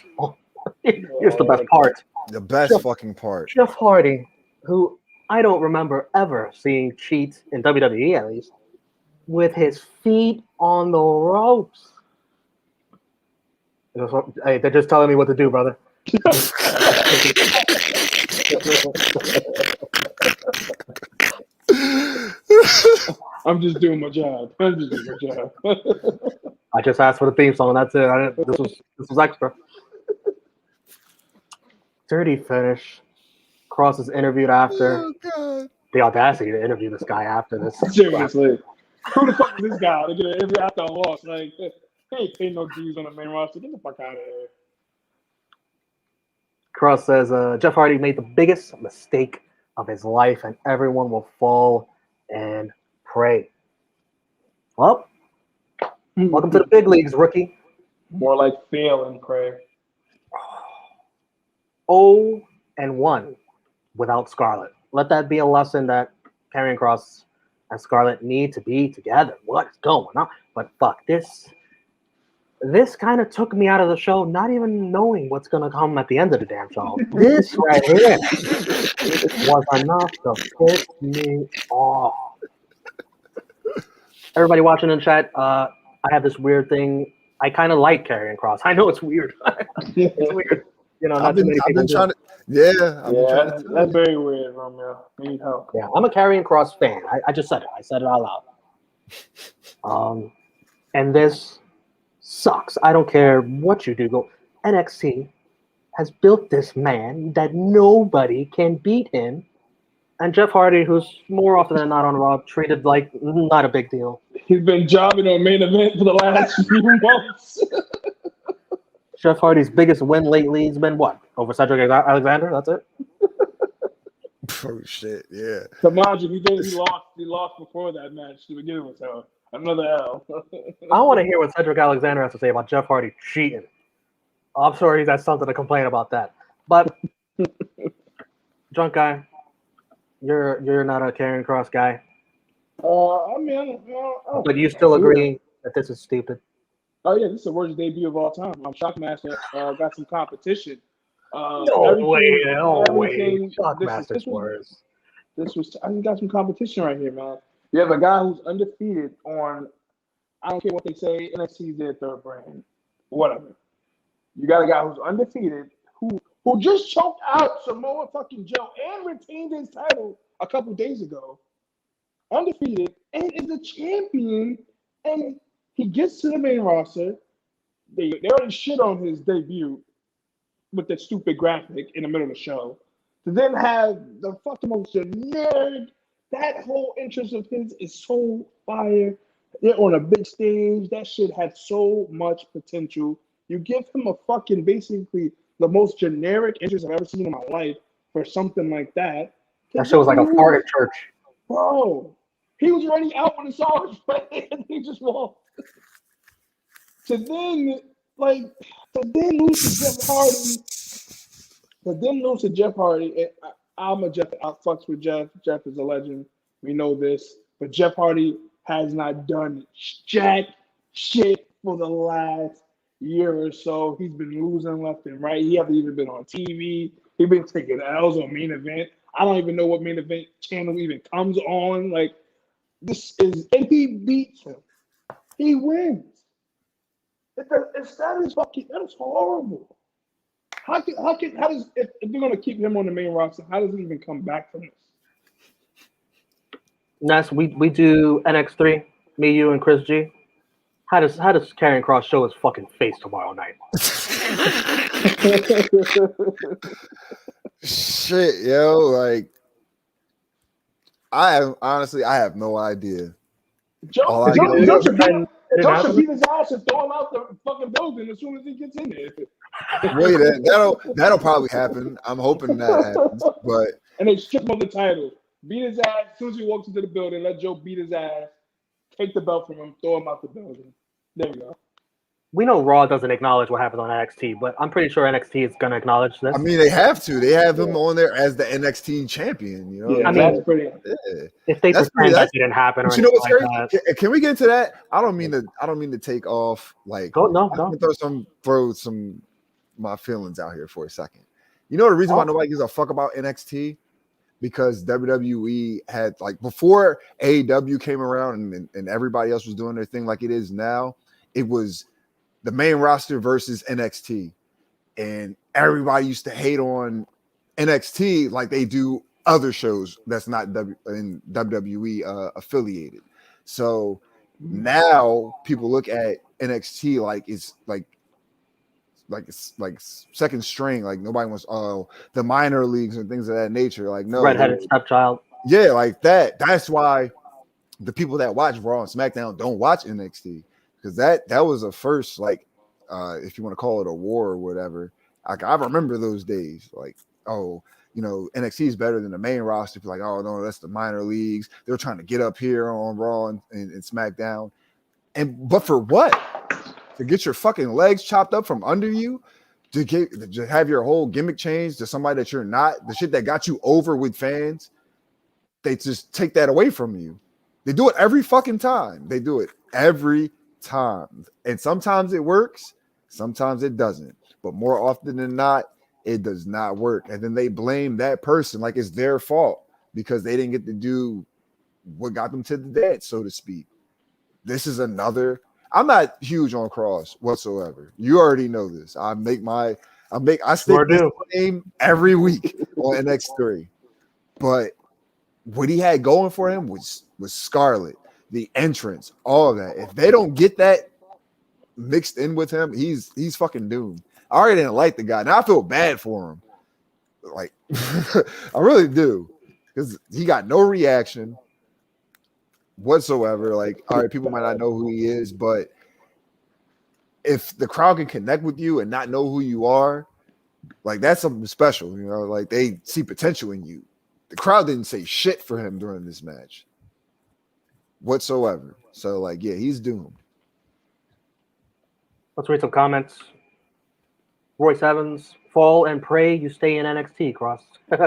the best part. The best fucking part. Jeff Hardy, who I don't remember ever seeing cheat in WWE, at least, with his feet on the ropes. Hey, they're just telling me what to do, brother. I'm just doing my job. I just asked for the theme song. That's it. This was extra. Dirty finish. Kross is interviewed after. Oh, God. The audacity to interview this guy after this. Seriously. Who the fuck is this guy to get an interview after a loss? Like, he ain't paying no dues on the main roster. Get the fuck out of here. Kross says Jeff Hardy made the biggest mistake of his life, and everyone will fall and pray. Well, welcome to the big leagues, rookie. More like fail and pray. 0-1 without Scarlett. Let that be a lesson that Karrion Kross and Scarlett need to be together. What is going on? But fuck, this kind of took me out of the show, not even knowing what's going to come at the end of the damn show. This right here was enough to piss me off. Everybody watching in chat, I have this weird thing. I kind of like Karrion Kross. I know it's weird. It's weird. Not too many people do. That's very weird, Romeo. We need help. Yeah, I'm a Karrion Kross fan. I just said it. I said it out loud. And this sucks. I don't care what you do. NXT has built this man that nobody can beat him. And Jeff Hardy, who's more often than not on Raw, treated like not a big deal. He's been jobbing on main event for the last few months. Jeff Hardy's biggest win lately has been what? Over Cedric Alexander? That's it? Oh, shit, yeah. So, mind you, he lost before that match to begin with, so another L. I want to hear what Cedric Alexander has to say about Jeff Hardy cheating. I'm sure he's got something to complain about that. But, drunk guy, you're not a Karrion Kross guy. But you still agree that this is stupid? Oh, yeah, this is the worst debut of all time. Shockmaster got some competition. No way. Shockmaster's worse. I got some competition right here, man. You have a guy who's undefeated on, I don't care what they say, NXT is their third brand. Whatever. You got a guy who's undefeated who just choked out Samoa fucking Joe and retained his title a couple days ago. Undefeated and is a champion, and he gets to the main roster. They already shit on his debut with that stupid graphic in the middle of the show. To then have the fucking most generic, that whole interest of his is so fire. They're on a big stage. That shit had so much potential. You give him a fucking basically the most generic interest I've ever seen in my life for something like that. That shit was like a fart in church. Bro, he was already out when the song was playing, and he just walked. To then lose to Jeff Hardy. To then lose to Jeff Hardy. I'm a Jeff. I fucks with Jeff. Jeff is a legend. We know this. But Jeff Hardy has not done jack shit for the last year or so. He's been losing left and right. He hasn't even been on TV. He's been taking L's on Main Event. I don't even know what Main Event channel even comes on. Like, this is, and he beats him. He wins. That is horrible. How does if they're gonna keep him on the main roster, how does he even come back from this? Ness, we do NX3, me, you, and Chris G. How does Karrion Kross show his fucking face tomorrow night? Shit, yo, like I have no idea. Joe should beat his ass and throw him out the fucking building as soon as he gets in there. Wait, that'll probably happen. I'm hoping that happens. But and they strip him of the title. Beat his ass as soon as he walks into the building. Let Joe beat his ass. Take the belt from him. Throw him out the building. There we go. We know Raw doesn't acknowledge what happens on NXT, but I'm pretty sure NXT is going to acknowledge this. I mean, they have to. They have him on there as the NXT champion. You know, yeah, I mean, that's pretty. Yeah. If they pretend that didn't happen, or you know what's like crazy? That. Can we get into that? I don't mean to take off. Like, no. Throw some my feelings out here for a second. You know the reason why nobody gives a fuck about NXT? Because WWE had, like, before AEW came around and everybody else was doing their thing like it is now, it was the main roster versus NXT. And everybody used to hate on NXT like they do other shows that's not WWE affiliated. So now people look at NXT like it's like second string. Like nobody wants the minor leagues and things of that nature. Like no redheaded stepchild. Yeah, like that. That's why the people that watch Raw and SmackDown don't watch NXT, because that was a first, like, if you want to call it a war or whatever. Like, I remember those days. Like, NXT is better than the main roster. Like, oh no, that's the minor leagues. They're trying to get up here on Raw and SmackDown. But for what? To get your fucking legs chopped up from under you? To have your whole gimmick changed to somebody that you're not? The shit that got you over with fans, they just take that away from you. They do it every fucking time. They do it every time. And sometimes it works, sometimes it doesn't. But more often than not, it does not work. And then they blame that person like it's their fault because they didn't get to do what got them to the dead, so to speak. This is another. I'm not huge on Cross whatsoever. You already know this. I stick this name every week on NX3. But what he had going for him was Scarlett, the entrance, all of that. If they don't get that mixed in with him, he's fucking doomed. I already didn't like the guy. Now I feel bad for him. Like, I really do. Because he got no reaction whatsoever. Like, all right, people might not know who he is, but if the crowd can connect with you and not know who you are, like, that's something special. You know, like, they see potential in you. The crowd didn't say shit for him during this match whatsoever. So, like, yeah, he's doomed. Let's read some comments. Royce Evans, fall and pray you stay in NXT, Cross. I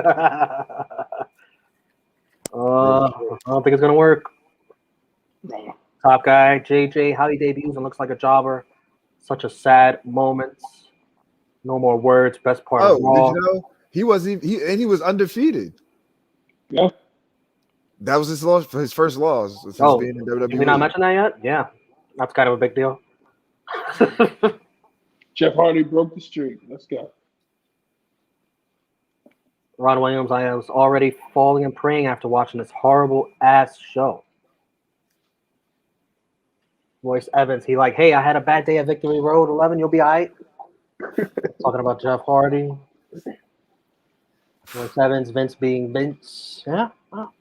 don't think it's going to work. Top guy, JJ, how he debuts and looks like a jobber. Such a sad moment. No more words. Best part of Raw. Did you know? He was undefeated. Yeah. That was his first loss since being in WWE. Did we not mention that yet? Yeah. That's kind of a big deal. Jeff Hardy broke the streak. Let's go. Ron Williams, I was already falling and praying after watching this horrible ass show. Royce Evans, he like, hey, I had a bad day at Victory Road 11. You'll be all right. Talking about Jeff Hardy. Royce Evans, Vince being Vince. Yeah. Wow.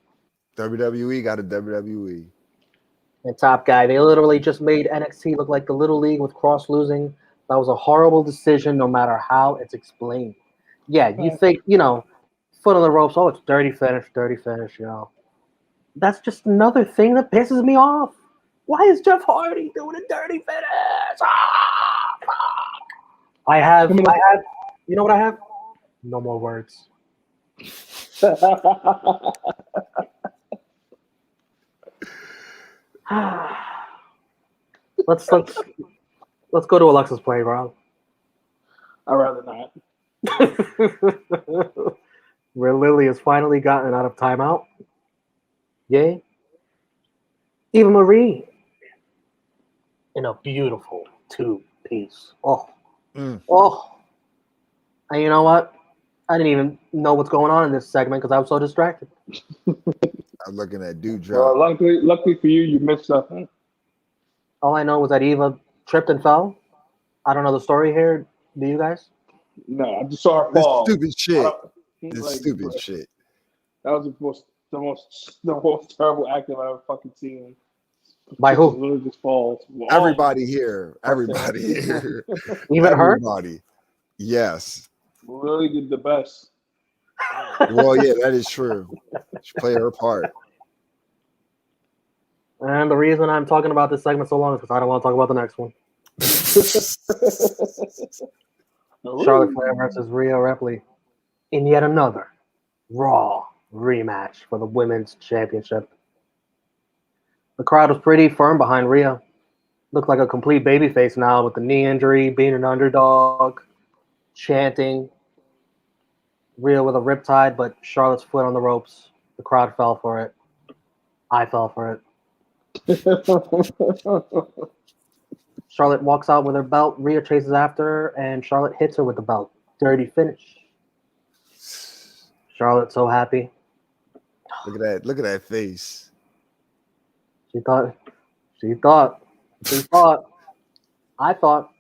WWE got a WWE. And top guy, they literally just made NXT look like the Little League with Cross losing. That was a horrible decision no matter how it's explained. Yeah, you think, foot on the ropes. Oh, it's dirty finish, you know. That's just another thing that pisses me off. Why is Jeff Hardy doing a dirty finish? Fuck. I have, you know what I have? No more words. Let's go to Alexa's playground. I'd rather not. Where Lily has finally gotten out of timeout. Yay. Eva Marie in a beautiful two-piece. Oh. Oh. And you know what? I didn't even know what's going on in this segment because I was so distracted. I'm looking at Dewdrop. Well, luckily for you, you missed something. All I know was that Eva tripped and fell. I don't know the story here. Do you guys? No, I just saw her fall. This stupid shit. Like, Shit. That was the most terrible act I've ever fucking seen. By who? Literally just falls. Everybody here. Even her? Everybody. Yes. Really did the best. Well, yeah, that is true. She played her part. And the reason I'm talking about this segment so long is because I don't want to talk about the next one. Charlotte Flair versus Rhea Ripley in yet another Raw rematch for the Women's Championship. The crowd was pretty firm behind Rhea. Looked like a complete babyface now with the knee injury, being an underdog, chanting. Rhea with a riptide, but Charlotte's foot on the ropes. The crowd fell for it. I fell for it. Charlotte walks out with her belt. Rhea chases after her, and Charlotte hits her with the belt. Dirty finish. Charlotte's so happy. Look at that face. She thought. I thought.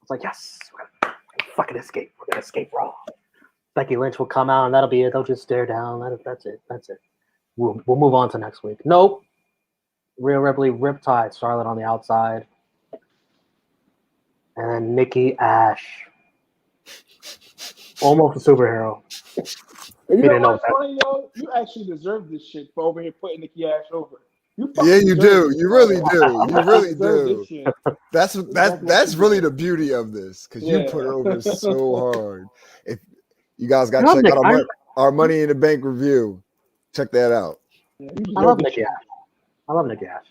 It's like, yes, we're gonna fucking escape. We're gonna escape Raw. Becky Lynch will come out, and that'll be it. They'll just stare down. That's it. We'll move on to next week. Nope. Rhea Ripley riptide Charlotte on the outside. And then Nikki A.S.H. Almost a superhero. You know what's funny, yo? You actually deserve this shit for over here putting Nikki A.S.H. over. Yeah, you do. You really do. You really do. That's really the beauty of this because you put her over so hard. If you guys got to check out our Money in the Bank review, check that out. I love Nikki A.S.H.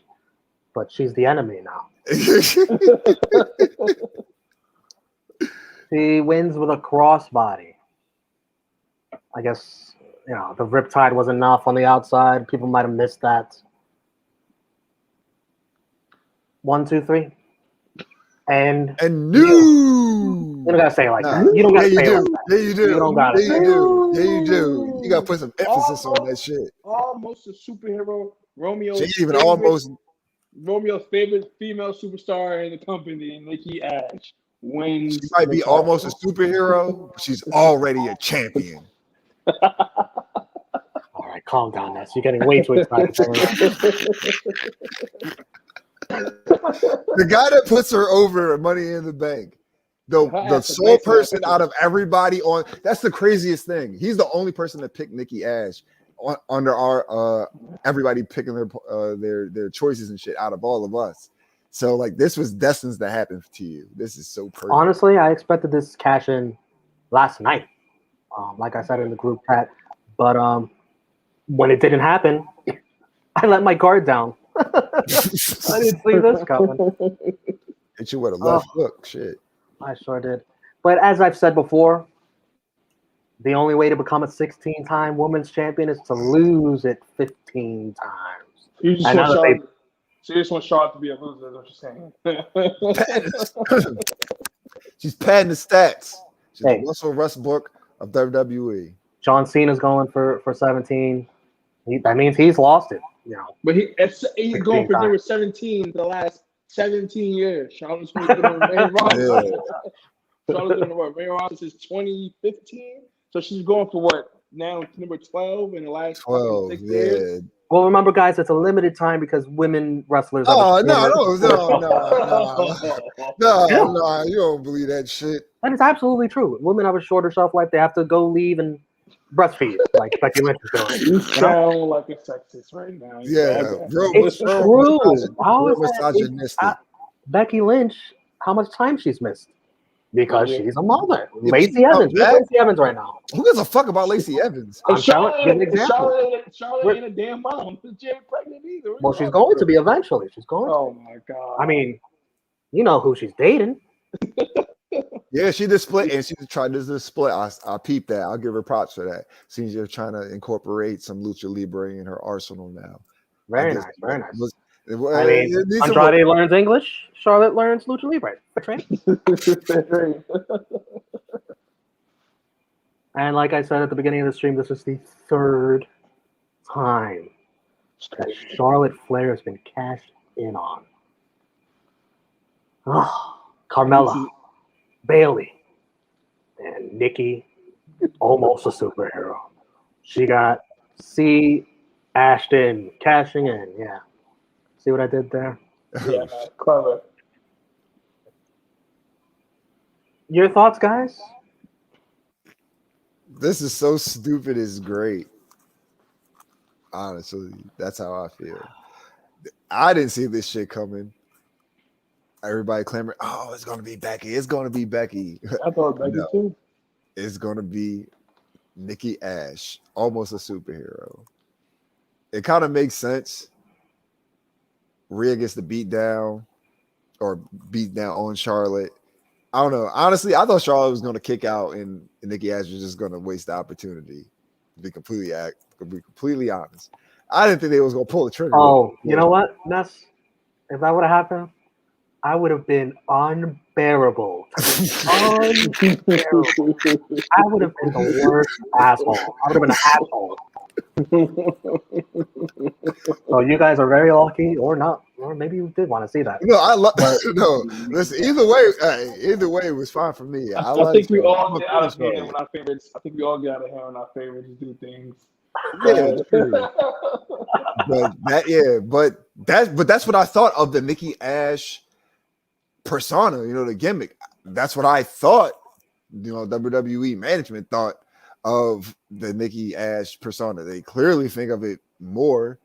But she's the enemy now. She wins with a crossbody. I guess, the riptide was enough on the outside. People might have missed that. 1, 2, 3. And new. You don't gotta say it like that. You don't gotta say it like that. Yeah, you do. You don't gotta say it. Yeah, you do. You gotta put some emphasis on that shit. Almost a superhero. Romeo's favorite female superstar in the company, Nikki A.S.H. wins. She might be almost a superhero, but she's already a champion. All right, calm down, Ness. You're getting way too excited. The guy that puts her over Money in the Bank, the sole person out of everybody on. That's the craziest thing. He's the only person that picked Nikki A.S.H. under our everybody picking their choices and shit out of all of us. So like this was destined to happen to you. This is so perfect. Honestly, I expected this cash in last night. Like I said in the group chat, but when it didn't happen, I let my guard down. I didn't see this coming. Hit you with a left hook, shit. I sure did. But as I've said before, the only way to become a 16-time women's champion is to lose it 15 times. You just want Charlotte to be a loser, is what you're saying. She's padding the stats. She's the Russell Westbrook of WWE. John Cena's going for 17. That means he's lost it, But he's going for number 17 the last 17 years. Charlotte's been on the main roster. Charlotte's been on the main roster since 2015. So she's going for what now? Number 12 in the last 6 years. Well, remember, guys, it's a limited time because women wrestlers. No! You don't believe that shit. That is absolutely true. Women have a shorter shelf life. They have to go leave and breastfeed like Becky Lynch is doing. You sound like a sexist right now. Yeah, bro. It's true. How is that? Misogynistic. Becky Lynch, how much time she's missed? Because she's a mother. Yeah, Lacey Evans. Where's Lacey Evans right now? Who gives a fuck about Lacey Evans? I'm telling you, give an example. Charlotte ain't a damn mom. She ain't pregnant either. Well, she's going to be eventually. She's going to. Oh my god. I mean, you know who she's dating. Yeah, she did split, and she tried to split. I peeped that. I'll give her props for that. Seems you're trying to incorporate some lucha libre in her arsenal now. Very nice, very nice. I I mean, Andrade learns English. Charlotte learns lucha libre. And like I said at the beginning of the stream, this is the third time that Charlotte Flair has been cashed in on. Oh, Carmella, Bailey, and Nikki, almost a superhero. She got Ashton cashing in. Yeah. See what I did there? Yeah, clever. Your thoughts, guys? This is so stupid. It's great. Honestly, that's how I feel. I didn't see this shit coming. Everybody clamoring, oh, it's going to be Becky. It's going to be Becky. I thought Becky too. It's going to be Nikki A.S.H, almost a superhero. It kind of makes sense. Rhea gets the beat down on Charlotte. I don't know. Honestly, I thought Charlotte was going to kick out and Nikki A.S.H was just going to waste the opportunity. To be completely honest. I didn't think they was going to pull the trigger. Oh, you know what, Ness? If that would have happened, I would have been unbearable. Unbearable. I would have been the worst asshole. I would have been an asshole. So you guys are very lucky, or not, or maybe you did want to see that. No, I love. No, listen. Either way, it was fine for me. I think we all get out of hand when our favorites. I think we all get out of hand when our favorites do things. Yeah, but that's what I thought of the Nikki A.S.H persona. You know, the gimmick. That's what I thought. You know, WWE management thought of the Nikki A.S.H persona. They clearly think of it more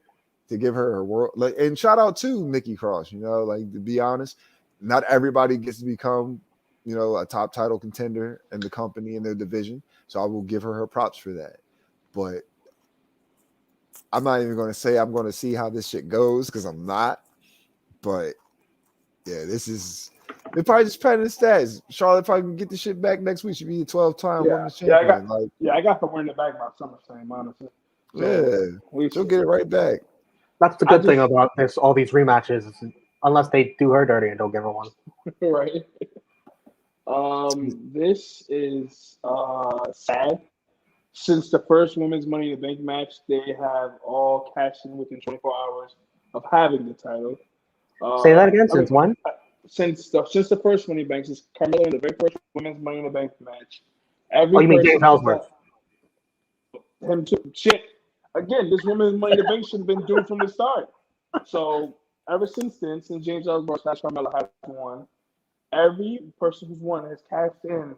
to give her world. Like, and shout out to Nikki Cross. You know, like, to be honest, not everybody gets to become, you know, a top title contender in the company in their division. So I will give her props for that. But I'm not even going to say I'm going to see how this shit goes because I'm not. But yeah, they're probably just padding the stats. Charlotte probably can get the shit back next week. She'll be a 12-time women's champion. I got her winning it back by SummerSlam, honestly. So she'll get it right back. That's the good thing about this. All these rematches, unless they do her dirty and don't give her one. Right. This is sad. Since the first Women's Money in the Bank match, they have all cashed in within 24 hours of having the title. Say that again. Since when? Since the first Money in the Bank, since Carmella in the very first Women's Money in the Bank match. You mean James Ellsworth? Him too. Shit. Again, this Women's Money in the Bank should have been doomed from the start. So ever since then, since James Ellsworth / Carmella has won, every person who's won has cashed in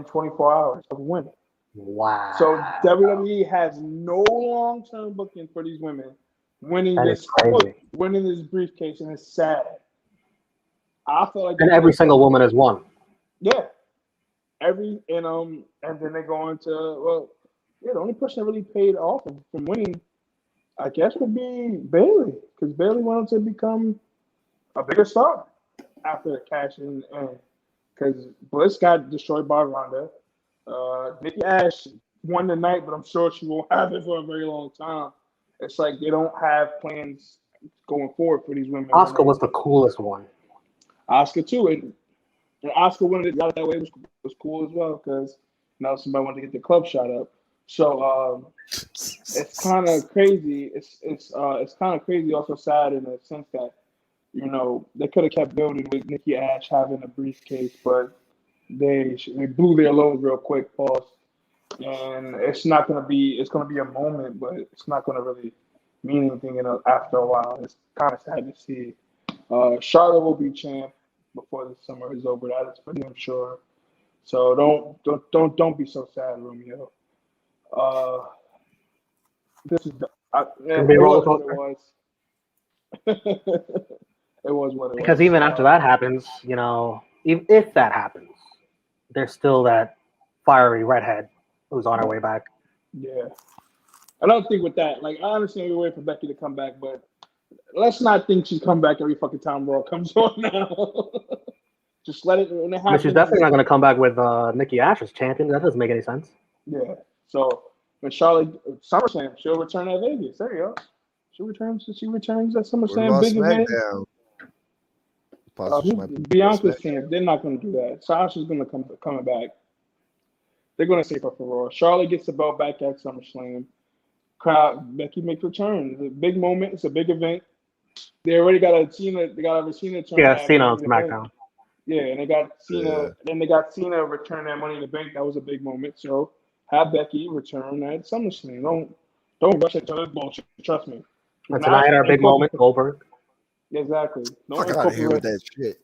24 hours of winning. Wow. So WWE has no long-term booking for these women winning this briefcase, and it's sad. I feel like every single woman has won. Yeah. And then they go into the only person that really paid off from winning, I guess, would be Bailey, because Bailey wanted to become a bigger star after the cash in, because Bliss got destroyed by Ronda. Nikki A.S.H won the night, but I'm sure she won't have it for a very long time. It's like they don't have plans going forward for these women. Asuka was the coolest one. Asuka too, and Asuka winning it out that way was cool as well, because now somebody wanted to get the club shot up. So it's kind of crazy. It's kind of crazy, also sad in the sense that, you know, they could have kept building with Nikki A.S.H having a briefcase, but they blew their load real quick, pause. And it's going to be a moment, but it's not going to really mean anything after a while. It's kind of sad to see. Charlotte will be champ before the summer is over. That is pretty damn sure. So don't be so sad, Romeo. This is Gonna be a it roller was what coaster. it was. It was what it was. Because even after that happens, if that happens, there's still that fiery redhead who's on her way back. Yeah. I don't think with that. Like, I understand we're waiting for Becky to come back, but let's not think she's come back every fucking time Raw comes on now. Just let it when it happens. But she's definitely not going to come back with Nikki A.S.H as champion. That doesn't make any sense. Yeah. So when Charlotte SummerSlam, she'll return at Vegas. There you go. She returns at SummerSlam. Big event. Bianca's champ. They're not going to do that. Sasha's going to coming back. They're going to save her for Raw. Charlotte gets the belt back at SummerSlam. Crowd. Becky makes return. It's a big moment. It's a big event. They already got a Cena. They got a Cena turn. Yeah, Cena on SmackDown. Yeah, and they got Cena. Yeah. Then they got Cena return that Money in the Bank. That was a big moment. So have Becky return at SummerSlam. Don't rush into that bullshit. Trust me. And tonight our big moment, Goldberg. Exactly. Fuck out of here with that shit.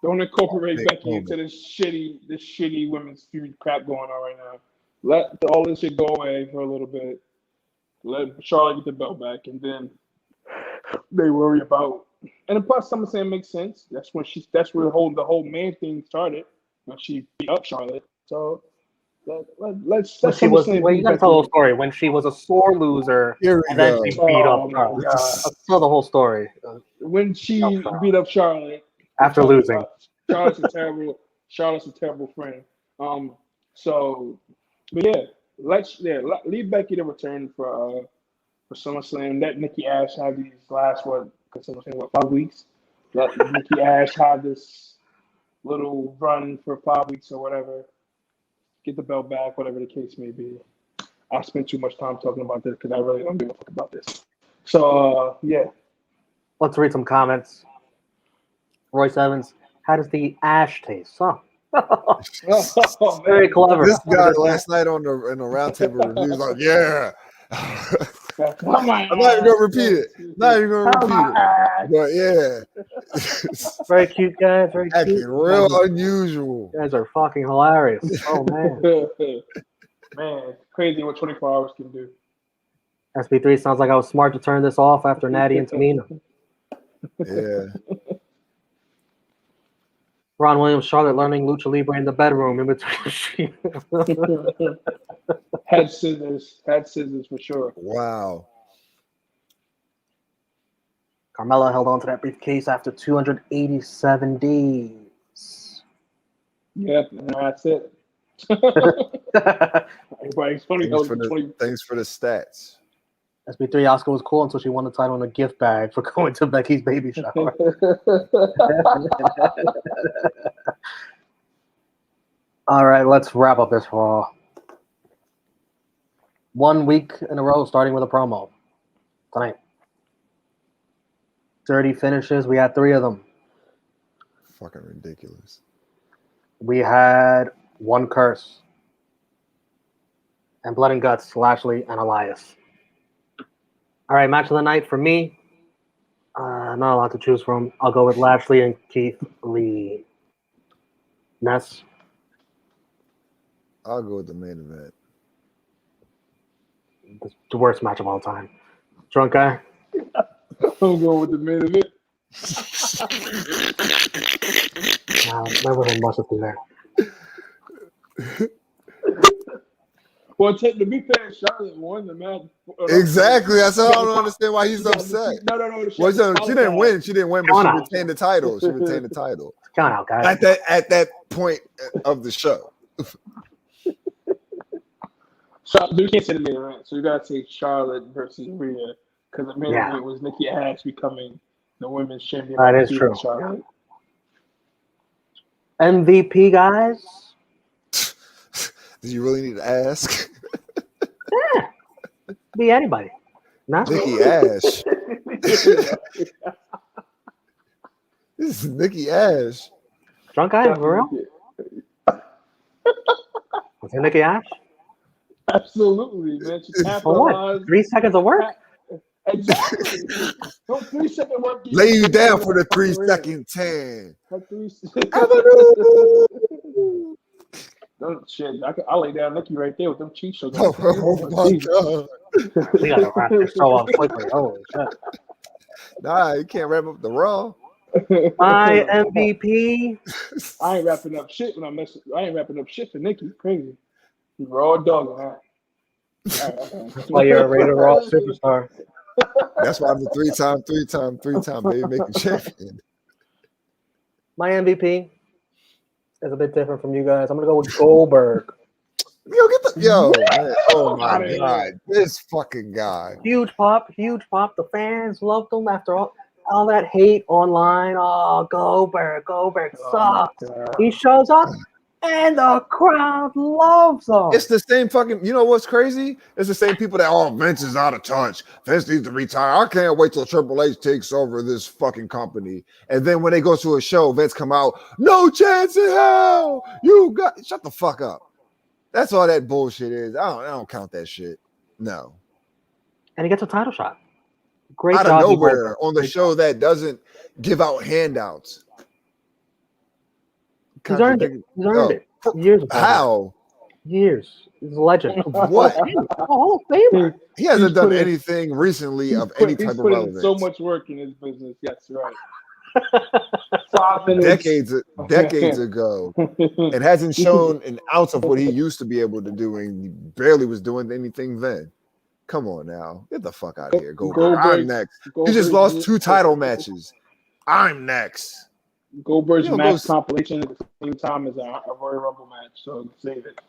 Don't incorporate Becky into this shitty women's feud crap going on right now. Let all this shit go away for a little bit. Let Charlotte get the belt back, and then they worry about. And plus, SummerSlam makes sense. That's where the whole man thing started when she beat up Charlotte. So let's you gotta tell the whole story. When she was a sore loser, and then she beat up Charlotte. Let's tell the whole story. When she beat up Charlotte after losing, Charlotte's a terrible friend. But yeah, leave Becky to return for SummerSlam. Let Nikki A.S.H have these last 5 weeks. Let Nikki A.S.H have this little run for 5 weeks or whatever. Get the belt back, whatever the case may be. I spent too much time talking about this because I really don't give a fuck about this. So yeah. Let's read some comments. Royce Evans, how does the ash taste? Huh? Very clever. This guy last night in the roundtable review was like, yeah. I'm not even gonna repeat it. But yeah. Very cute guy. Very acting cute. Real unusual. You guys are fucking hilarious. Oh man. Man, crazy what 24 hours can do. SB3 sounds like I was smart to turn this off after Natty and Tamina. Yeah. Ron Williams, Charlotte learning Lucha Libre in the bedroom in between. Head scissors for sure. Wow. Carmella held on to that briefcase after 287 days. Yep, and that's it. Everybody's funny. Thanks for the stats. SB3 Oscar was cool until she won the title in a gift bag for going to Becky's baby shower. All right, let's wrap up this Raw. 1 week in a row, starting with a promo tonight. 30 finishes. We had 3 of them. Fucking ridiculous. We had 1 curse. And blood and guts, Lashley and Elias. All right, match of the night for me. Not a lot to choose from. I'll go with Lashley and Keith Lee. Ness? I'll go with the main event. The worst match of all time. Drunk guy? I'll go with the main event. There wasn't much to there. Well, to be fair, Charlotte won the match. Exactly. That's all I don't understand why he's upset. No. She didn't win. She didn't win, but she retained the title. Count out, guys. At that point of the show. So you can't say the main event. So you gotta say Charlotte versus Rhea because the main event was Nikki A.S.H becoming the women's champion. That is true. Charlotte. MVP, guys. Did you really need to ask? Yeah. Be anybody. Not Nikki A.S.H. This is Nikki A.S.H. Drunk guy, for real? Was it Nikki A.S.H? Absolutely, man. She for what? 3 seconds of work? Exactly. Don't 3 second work. Lay you down for the 3 second 10. Shit, I lay down Nikki right there with them cheat shows. Oh my god! We gotta wrap this show up quickly. Holy shit! Nah, you can't wrap up the Raw. My MVP. I ain't wrapping up shit when I mess. I ain't wrapping up shit for Nikki. Crazy. You raw dog, huh? That's why you're a rated Raw superstar. That's why I'm the three-time baby making champion. My MVP is a bit different from you guys. I'm gonna go with Goldberg. Yo, man. Oh my Outta god, here. this fucking guy. Huge pop. The fans loved him after all that hate online. Oh, Goldberg sucks. He shows up and the crowd loves him. It's the same fucking. You know what's crazy? It's the same people that Vince is out of touch. Vince needs to retire. I can't wait till Triple H takes over this fucking company. And then when they go to a show, Vince come out. No chance in hell. Shut the fuck up. That's all that bullshit is. I don't count that shit. No. And he gets a title shot. Great out job, of nowhere Goldberg. on the show that doesn't give out handouts. He's earned it. He's earned it. Years ago. How? Years. He's a legend. What? Hall of Famer. He hasn't done anything recently of any type of relevance. He's put in so much work in his business. Yes, right. 5 minutes. Decades ago, and hasn't shown an ounce of what he used to be able to do, and he barely was doing anything then. Come on now, get the fuck out of here, Goldberg. I'm next. You just lost 2 title matches. I'm next. Goldberg's match compilation at the same time as a Royal Rumble match, so save it.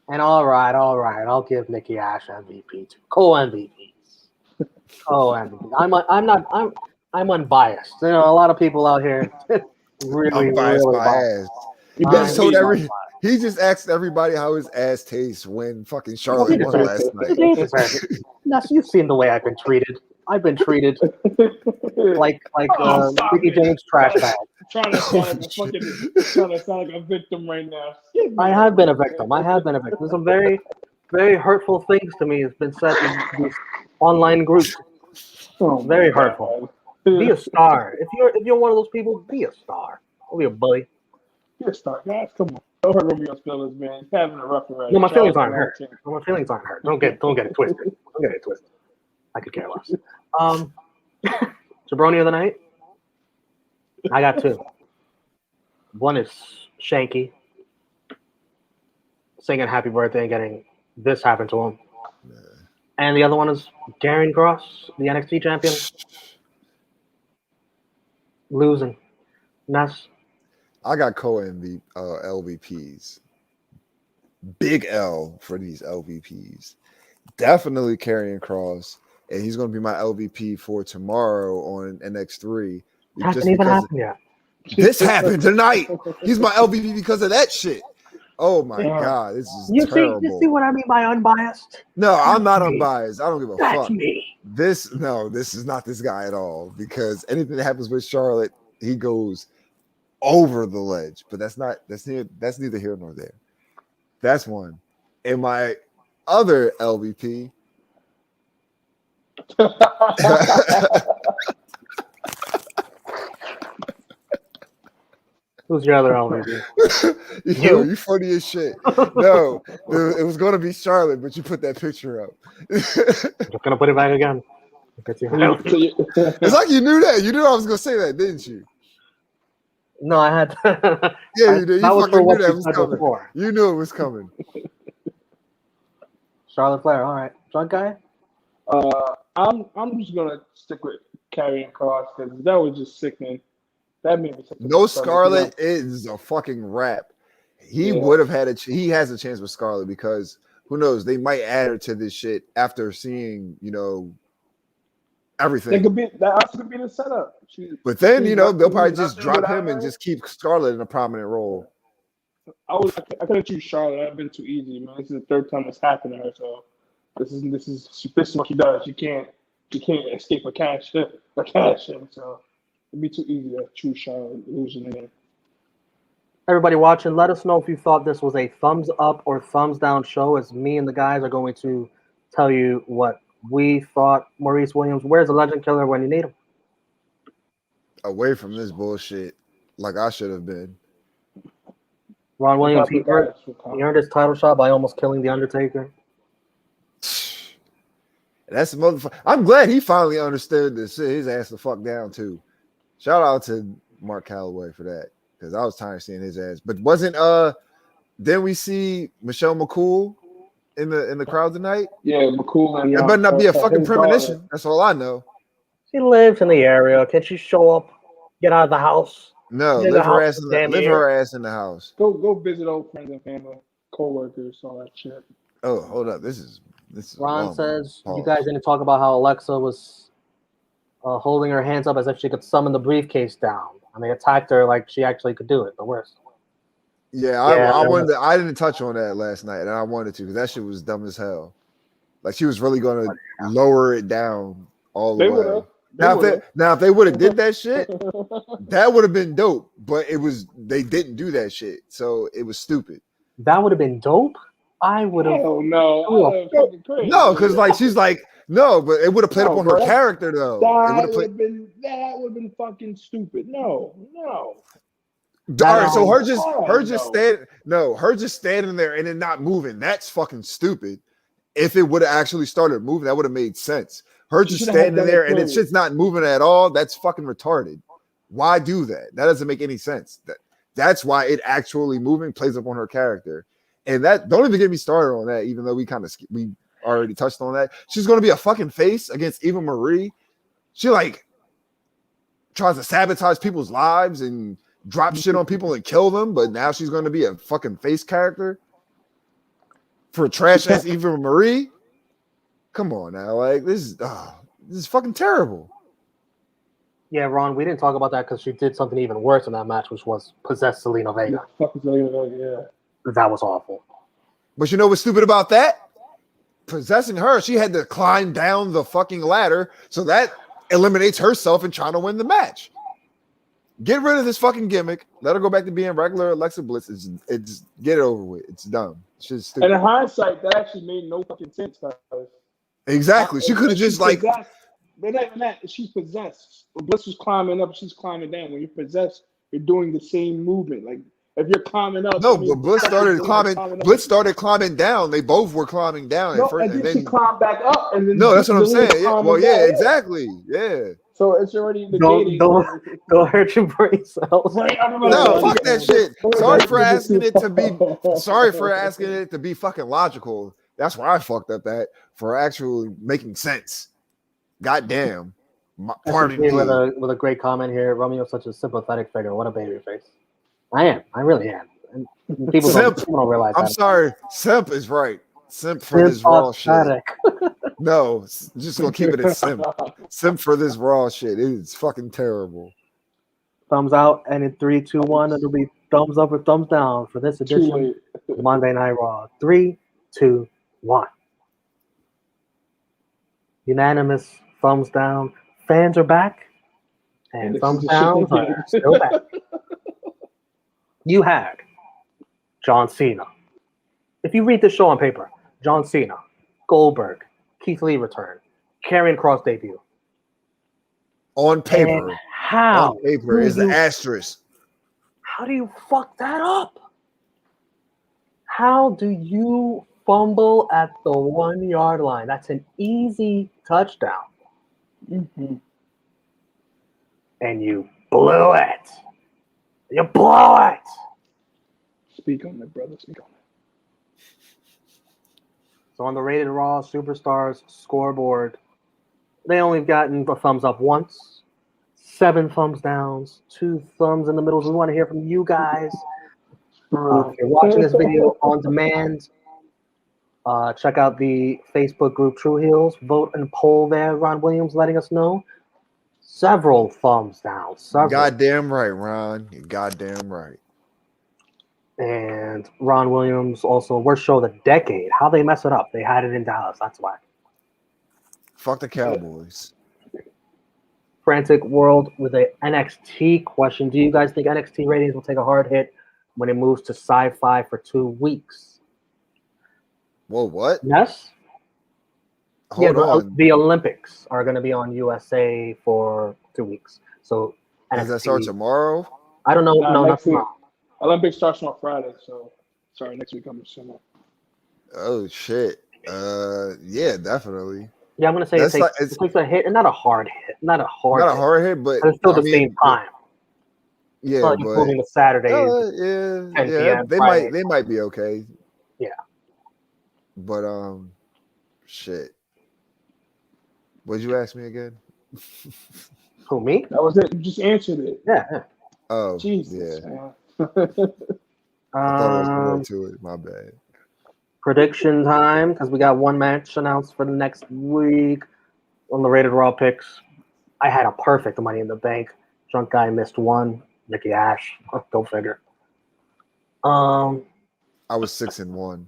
And all right, I'll give Nikki A.S.H MVP too. Co-MVPs. Co-MVP. I'm unbiased. You know, a lot of people out here really biased. He just asked everybody how his ass tastes when fucking Charlotte won last night. You've seen the way I've been treated. I've been treated like Ricky James trash bag. Trying to sound like a victim right now. I have been a victim. There's some very, very hurtful things to me has been said in these online groups. Very hurtful. Be a star. If you're one of those people, be a star. Don't be a bully. Be a star, guys. Come on. Don't hurt Romeo's feelings, man. He's having a rough ride. No, my feelings aren't hurt. Don't get it twisted. I could care less. Jabroni of the night. I got 2. One is Shanky singing happy birthday and getting this happen to him. And the other one is Darren Cross, the NXT champion, losing. And that's I got LVPs. Big L for these LVPs. Definitely Karrion Kross. And he's going to be my LVP for tomorrow on NX3. Hasn't even happened yet. This happened tonight. He's my LVP because of that shit. Oh my god, this is terrible. You see what I mean by unbiased? No, I'm not unbiased. I don't give a fuck. That's me. This is not this guy at all. Because anything that happens with Charlotte, he goes over the ledge. But that's neither here nor there. That's one. And my other LVP. Who's your other LVP? You funny as shit. No, it was going to be Charlotte, but you put that picture up. I'm just gonna put it back again. It's like you knew that. You knew I was going to say that, didn't you? No, I had. Yeah, you did. You fucking knew that was coming. Before. You knew it was coming. Charlotte Flair. All right, drunk guy. I'm just gonna stick with Karrion Kross because that was just sickening. That made me sick. No, Scarlett is a fucking rap. He would have had he has a chance with Scarlett because who knows? They might add her to this shit after seeing everything. That also could be the setup. But then they'll probably just drop him and just keep Scarlett in a prominent role. I could have choose Charlotte. I've been too easy, man. This is the 3rd time it's happened to her, so this is what she does. She can't escape a cash in. So it'd be too easy to choose Charlotte losing again. Everybody watching, let us know if you thought this was a thumbs up or thumbs down show, as me and the guys are going to tell you what we thought. Maurice Williams, where's the legend killer when you need him? Away from this bullshit, like I should have been. Ron Williams, he earned That's his title shot by almost killing The Undertaker. That's the motherfucker. I'm glad he finally understood to sit his ass the fuck down too. Shout out to Mark Calloway for that, because I was tired of seeing his ass. But wasn't then we see Michelle McCool in the crowd tonight? Yeah, McCool and That better not be a fucking his premonition. daughter. That's all I know. She lives in the area. Can she show up? Get out of the house. No, Get live out her ass in damn live year. her ass in the house. Go visit old friends and family, co-workers, all that shit. Oh, hold up. This is Ron long. says Pause. you guys didn't talk about how Alexa was holding her hands up as if she could summon the briefcase down. And they attacked her like she actually could do it. The worst. Yeah, I wanted to, I didn't touch on that last night, and I wanted to because that shit was dumb as hell. Like she was really gonna lower it down all the way. Now if they would have did that shit, that would have been dope. But they didn't do that shit, so it was stupid. That would have been dope. I would have. Oh no! No, because like she's like no, but it would have played up on her character though. That would have been fucking stupid. No. All right, so her just standing there and then not moving. That's fucking stupid. If it would have actually started moving, that would have made sense. Her just standing there and it's just not moving at all. That's fucking retarded. Why do that? That doesn't make any sense. That's why it actually moving plays up on her character. And that don't even get me started on that, even though we already touched on that. She's gonna be a fucking face against Eva Marie. She like tries to sabotage people's lives and drop shit on people and kill them, but now she's gonna be a fucking face character for trash ass Eva Marie. Come on now, like this is fucking terrible. Yeah, Ron, we didn't talk about that because she did something even worse in that match, which was possess Zelina Vega. Yeah. That was awful. But you know what's stupid about that? Possessing her, she had to climb down the fucking ladder, so that eliminates herself in trying to win the match. Get rid of this fucking gimmick. Let her go back to being regular Alexa Bliss. It's get it over with. It's dumb. It's just stupid. And in hindsight, that actually made no fucking sense, guys. Exactly. She could have just like. But not even that. She's possessed. Bliss was climbing up. She's climbing down. When you're possessed, you're doing the same movement. Like if you're climbing up. No, but Bliss started climbing. Bliss started climbing down. They both were climbing down at first, and then she climbed back up. And then that's what I'm saying. Yeah, well, yeah, exactly. Yeah. So it's already negating. Don't hurt your brain cells. No, fuck that shit. Sorry for asking it to be. Sorry for asking it to be fucking logical. That's where I fucked up at for actually making sense. Goddamn. Pardon me. With a great comment here. Romeo is such a sympathetic figure. What a baby face. I am. I really am. And people don't realize that. I'm sorry. Simp is right. Simp for this raw shit. No, just gonna keep it at simp. Simp for this raw shit. It's fucking terrible. Thumbs out, and in 3, 2, 1, it'll be thumbs up or thumbs down for this edition of Monday Night Raw. 3, 2, 1. Unanimous thumbs down. Fans are back, and thumbs down are still back. You had John Cena. If you read the show on paper, John Cena, Goldberg, Keith Lee return, Karrion Kross debut. On paper. And how? On paper is the asterisk. How do you fuck that up? How do you fumble at the 1 yard line? That's an easy touchdown. Mm-hmm. And you blew it. You blew it. Speak on it, brother. Speak on it. So on the Rated Raw Superstars scoreboard, they only gotten a thumbs up once, 7 thumbs downs, 2 thumbs in the middle. So we want to hear from you guys. If you're watching this video on demand, check out the Facebook group True Heels. Vote and poll there. Ron Williams letting us know. Several thumbs down. Goddamn right, Ron. You're goddamn right. And Ron Williams also, worst show of the decade. How they mess it up? They had it in Dallas. That's why. Fuck the Cowboys. Frantic World with a NXT question. Do you guys think NXT ratings will take a hard hit when it moves to sci-fi for 2 weeks? Whoa, what? Yes. Hold on. The Olympics are going to be on USA for 2 weeks. So does that start tomorrow? I don't know. No, not tomorrow. Olympics starts on Friday, so sorry, next week I'm assuming. Oh shit. Yeah, definitely. Yeah, I'm gonna say it That's like takes a hit, and not a hard hit, not a hard not a hit, hard hit, but but it's still I the mean, same time. yeah, So you're but moving to Saturdays, 10 yeah, p.m. they Friday. might be okay. Yeah. But shit. What'd you ask me again? Who, me? That was it. You just answered it. Yeah. Oh, Jesus, yeah. man. I thought there was more to it. My bad. Prediction time, because we got one match announced for the next week on the Rated Raw picks. I had a perfect Money in the Bank. Drunk guy missed one. Nikki A.S.H. Go figure. I was 6-1.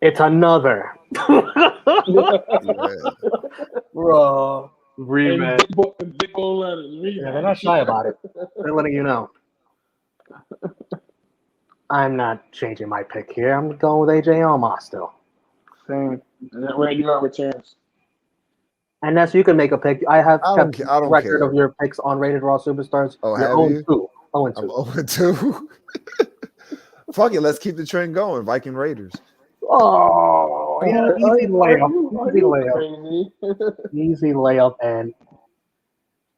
It's another Raw rematch. Big old letters. Yeah, they're not shy about it. They're letting you know. I'm not changing my pick here. I'm going with AJ Omos still. Same. And that Randy Orton returns. And that's you can make a pick. I have I kept don't record care. of your picks on Rated Raw Superstars. Oh, You're have 0-2. you? 0-2. I'm 0-2. Fuck it, let's keep the trend going. Viking Raiders. Oh, yeah, easy layup. Easy layup. Crazy. Easy layup, and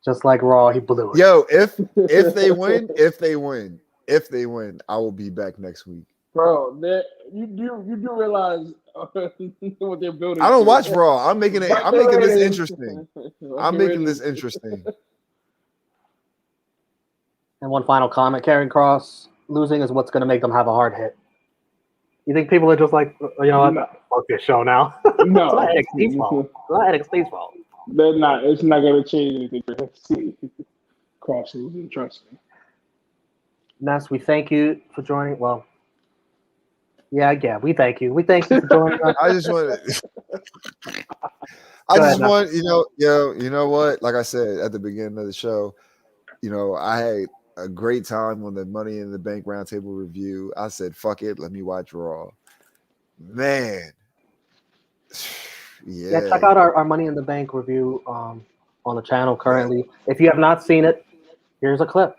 just like Raw, he blew it. Yo, if they win, I will be back next week. Bro, you do realize what they're building. I don't watch Raw. I'm making this interesting. I'm making this interesting. And one final comment: Karrion Kross losing is what's going to make them have a hard hit. You think people are just like, you know what? No. Fuck this show now. No. It's not NXT's fault. It's not NXT's fault. They're not. It's not going to change anything for NXT. Kross losing, trust me. Ness, we thank you for joining. Well, yeah, we thank you. We thank you for joining us. I just want, you know what? Like I said at the beginning of the show, I had a great time on the Money in the Bank Roundtable review. I said, "Fuck it, let me watch Raw." Man, Yeah, check out our Money in the Bank review on the channel currently. If you have not seen it, here's a clip.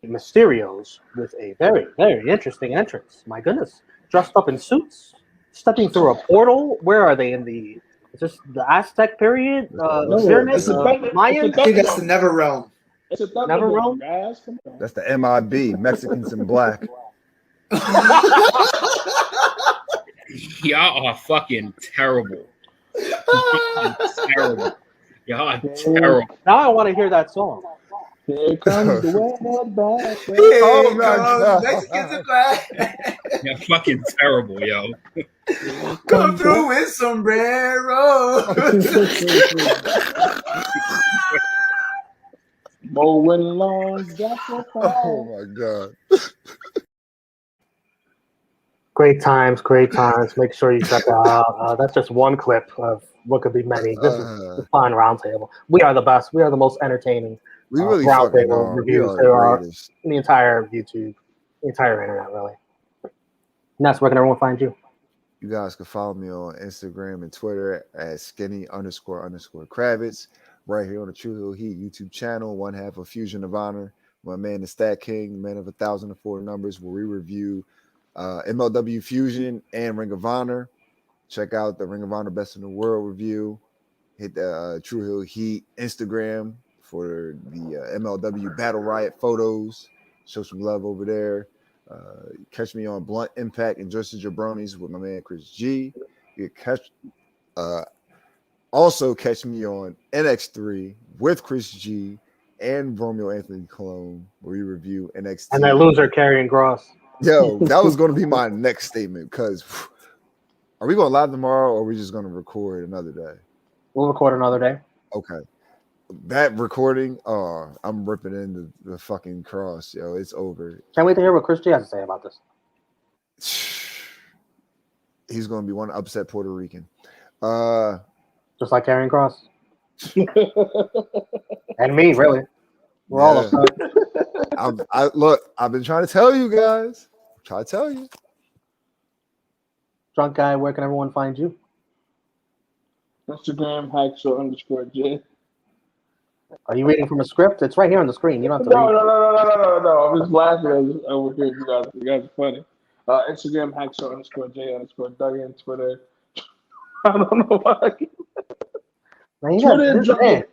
Mysterios with a very, very interesting entrance. My goodness. Dressed up in suits, stepping through a portal. Where are they in the... Is this the Aztec period? Pyramids? Mayans? I think that's the Never Realm. It's a Never Realm? guys. Come on. That's the MIB, Mexicans in Black. Y'all are fucking terrible. Terrible. Y'all are terrible. Now I want to hear that song. Here comes the wet back. Oh my God. Mexicans in Black. You're fucking terrible, yo. Come through with sombrero. Mowing lawns, Oh my God. Great times. Make sure you check out. That's just one clip of what could be many. This is a fun roundtable. We are the best. We are the most entertaining. We really fucking roundtable are. reviews We there are are greatest. in the entire YouTube, the entire internet, really. And that's where can everyone find you? You guys can follow me on Instagram and Twitter at skinny__Kravitz. Right here on the True Hill Heat YouTube channel, one half of Fusion of Honor. My man, the Stat King, man of 1,004 numbers, where we review MLW Fusion and Ring of Honor. Check out the Ring of Honor Best in the World review. Hit the True Hill Heat Instagram for the MLW Battle Riot photos. Show some love over there. Catch me on Blunt Impact and Justice Jabronis with my man Chris G. You catch also catch me on NX3 with Chris G and Romeo Anthony Cologne, where we review NXT. And that loser Karrion Kross. Yo, that was going to be my next statement, because are we going live tomorrow, or are we just going to record another day? We'll record another day. Okay. That recording, I'm ripping into the fucking cross, yo. It's over. Can't wait to hear what Chris G has to say about this. He's going to be one upset Puerto Rican. Just like Karrion Kross. And me, really. We're all upset. I've been trying to tell you guys. Try to tell you. Drunk guy, where can everyone find you? Instagram, Hacksaw_J. Are you reading from a script? It's right here on the screen. You don't have to No, read. no. I'm just laughing over here. You guys are funny. Instagram _J_Dougie. Twitter. I don't know why. Man, you got Twitter this drunken. man.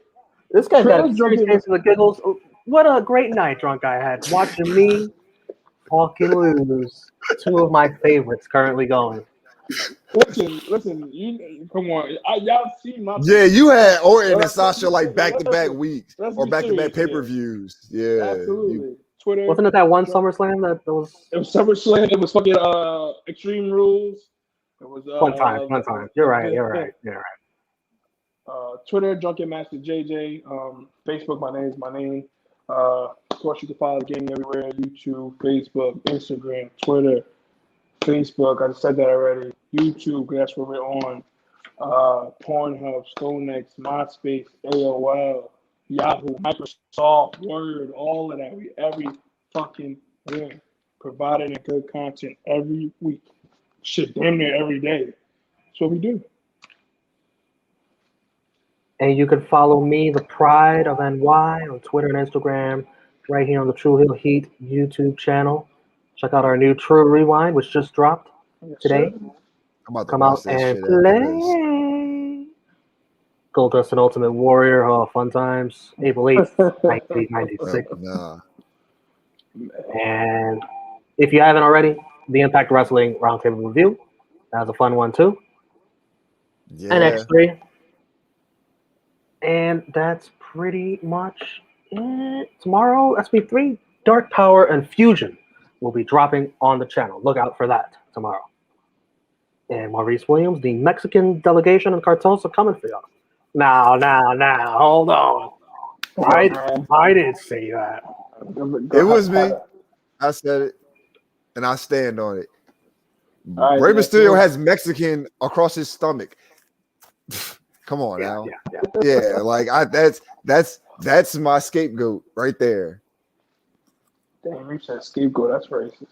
This guy's got a Twitter's serious drunken. case of the giggles. What a great night, drunk I had. Watching me fucking lose two of my favorites currently going. Listen. You come on. Y'all see my. Yeah, you had Orton and Let's Sasha like be back-to-back serious. weeks Let's or be back-to-back serious here. pay-per-views. Yeah, Absolutely. Twitter. Wasn't it that one SummerSlam that was It was SummerSlam. It was fucking Extreme Rules. It was fun time. You're right. Twitter, Drunken Master JJ. Facebook, my name is my name. Of course, you can follow the game everywhere: YouTube, Facebook, Instagram, Twitter, Facebook. I said that already. YouTube, that's where we're on. Pornhub, StoneX, MySpace, AOL, Yahoo, Microsoft, Word, all of that. We every fucking where, providing a good content every week. Shit, damn near every day. That's what we do. And you can follow me, the Pride of NY, on Twitter and Instagram, right here on the True Hill Heat YouTube channel. Check out our new True Rewind, which just dropped today. Sure. I'm about to Come watch out that and shit after this. play. Goldust and Ultimate Warrior, oh, fun times. April 8th, 1996. Nah. And if you haven't already, the Impact Wrestling Roundtable Review. That was a fun one, too. Yeah. NX3. And that's pretty much it. Tomorrow, SB3, Dark Power and Fusion will be dropping on the channel. Look out for that tomorrow. And Maurice Williams, the Mexican delegation and cartels are coming for y'all. Now, hold on. I didn't say that. It was me. I said it, and I stand on it. All right, Rey that's Mysterio cool. has Mexican across his stomach. Come on now. Yeah, like that's my scapegoat right there. Damn, you said scapegoat. That's racist.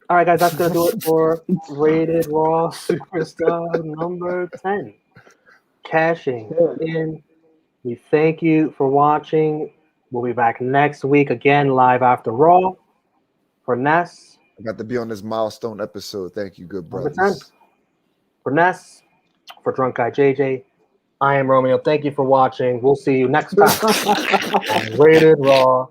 All right, guys, that's going to do it for Rated Raw Superstar number 10. Cashing in. We thank you for watching. We'll be back next week again, live after Raw. For Ness. I got to be on this milestone episode. Thank you, good Number brothers. 10. For Ness, for Drunk Guy JJ, I am Romeo. Thank you for watching. We'll see you next time on Rated Raw.